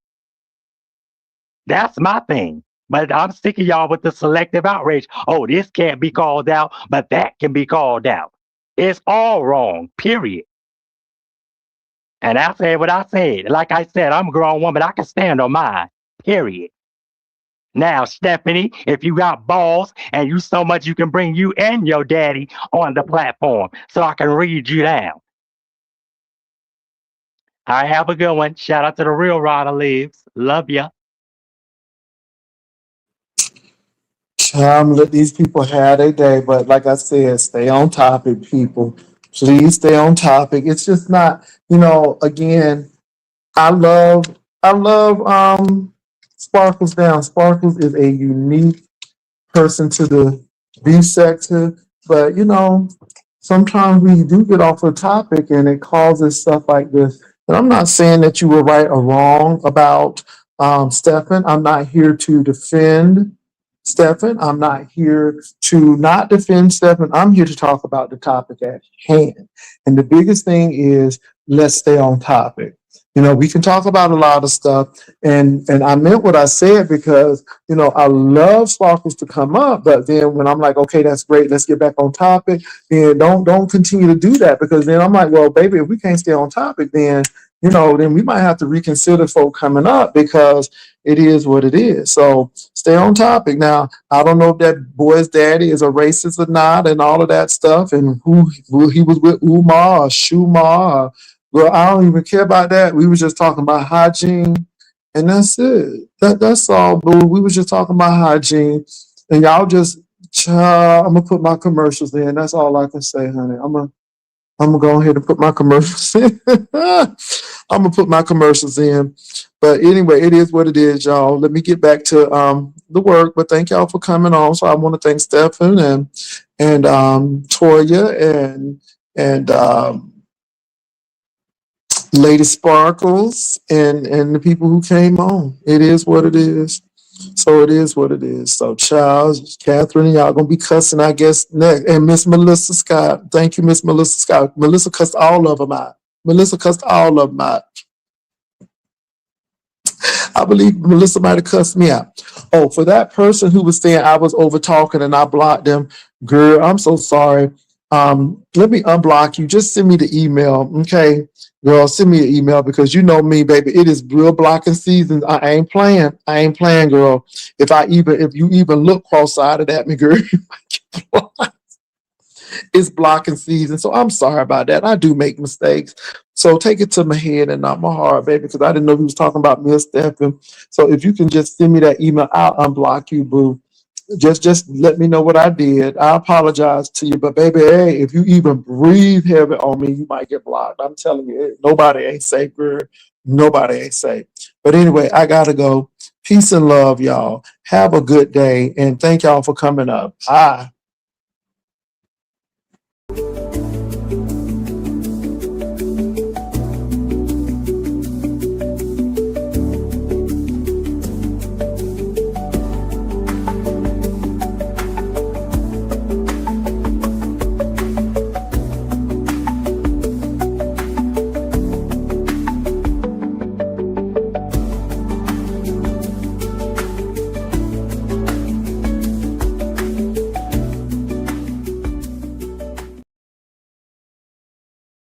That's my thing. But I'm sick of y'all with the selective outrage. Oh, this can't be called out, but that can be called out. It's all wrong, period. And I said what I said. Like I said, I'm a grown woman. I can stand on mine, period. Now, Stephanie, if you got balls and you so much, you can bring you and your daddy on the platform so I can read you down. I have a good one. Shout out to the real Rada Lives. Love ya. Let these people have their day, but like I said, stay on topic, people. Please stay on topic. It's just not, again, I love Sparkles down. Sparkles is a unique person to the B sector, but sometimes we do get off the topic and it causes stuff like this. And I'm not saying that you were right or wrong about Stefan. I'm not here to defend Stefan. I'm not here to not defend Stefan. I'm here to talk about the topic at hand. And the biggest thing is let's stay on topic. We can talk about a lot of stuff, and I meant what I said because, I love Sparkles to come up, but then when I'm like, okay, that's great, let's get back on topic, then don't continue to do that, because then I'm like, well, baby, if we can't stay on topic, then, then we might have to reconsider folk coming up, because it is what it is. So stay on topic. Now, I don't know if that boy's daddy is a racist or not and all of that stuff, and who he was with, Umar or Shumar or, well, I don't even care about that. We were just talking about hygiene, and that's it. That's all, boo. We were just talking about hygiene, and y'all just, I'm gonna put my commercials in. That's all I can say, honey. I'm gonna go ahead and put my commercials in. I'm gonna put my commercials in. But anyway, it is what it is, y'all. Let me get back to the work. But thank y'all for coming on. So I want to thank Stefan and Toya and Lady Sparkles and the people who came on. It is what it is. So it is what it is. So Charles, Catherine, y'all gonna be cussing, I guess, next. And Miss Melissa Scott. Thank you, Miss Melissa Scott. Melissa cussed all of them out. I believe Melissa might have cussed me out. Oh, for that person who was saying I was over talking and I blocked them, girl, I'm so sorry. Let me unblock you. Just send me the email, okay? Girl, send me an email, because you know me, baby. It is real blocking season. I ain't playing, girl. If you even look cross-eyed at me, girl, you might get blocked. It's blocking season. So I'm sorry about that. I do make mistakes. So take it to my head and not my heart, baby, because I didn't know he was talking about me and Stefan. So if you can just send me that email, I'll unblock you, boo. Just let me know what I did. I apologize to you, but baby, hey, if you even breathe heavy on me, you might get blocked. I'm telling you, nobody ain't safe, girl. Nobody ain't safe. But anyway, I gotta go. Peace and love, y'all. Have a good day, and thank y'all for coming up. Bye.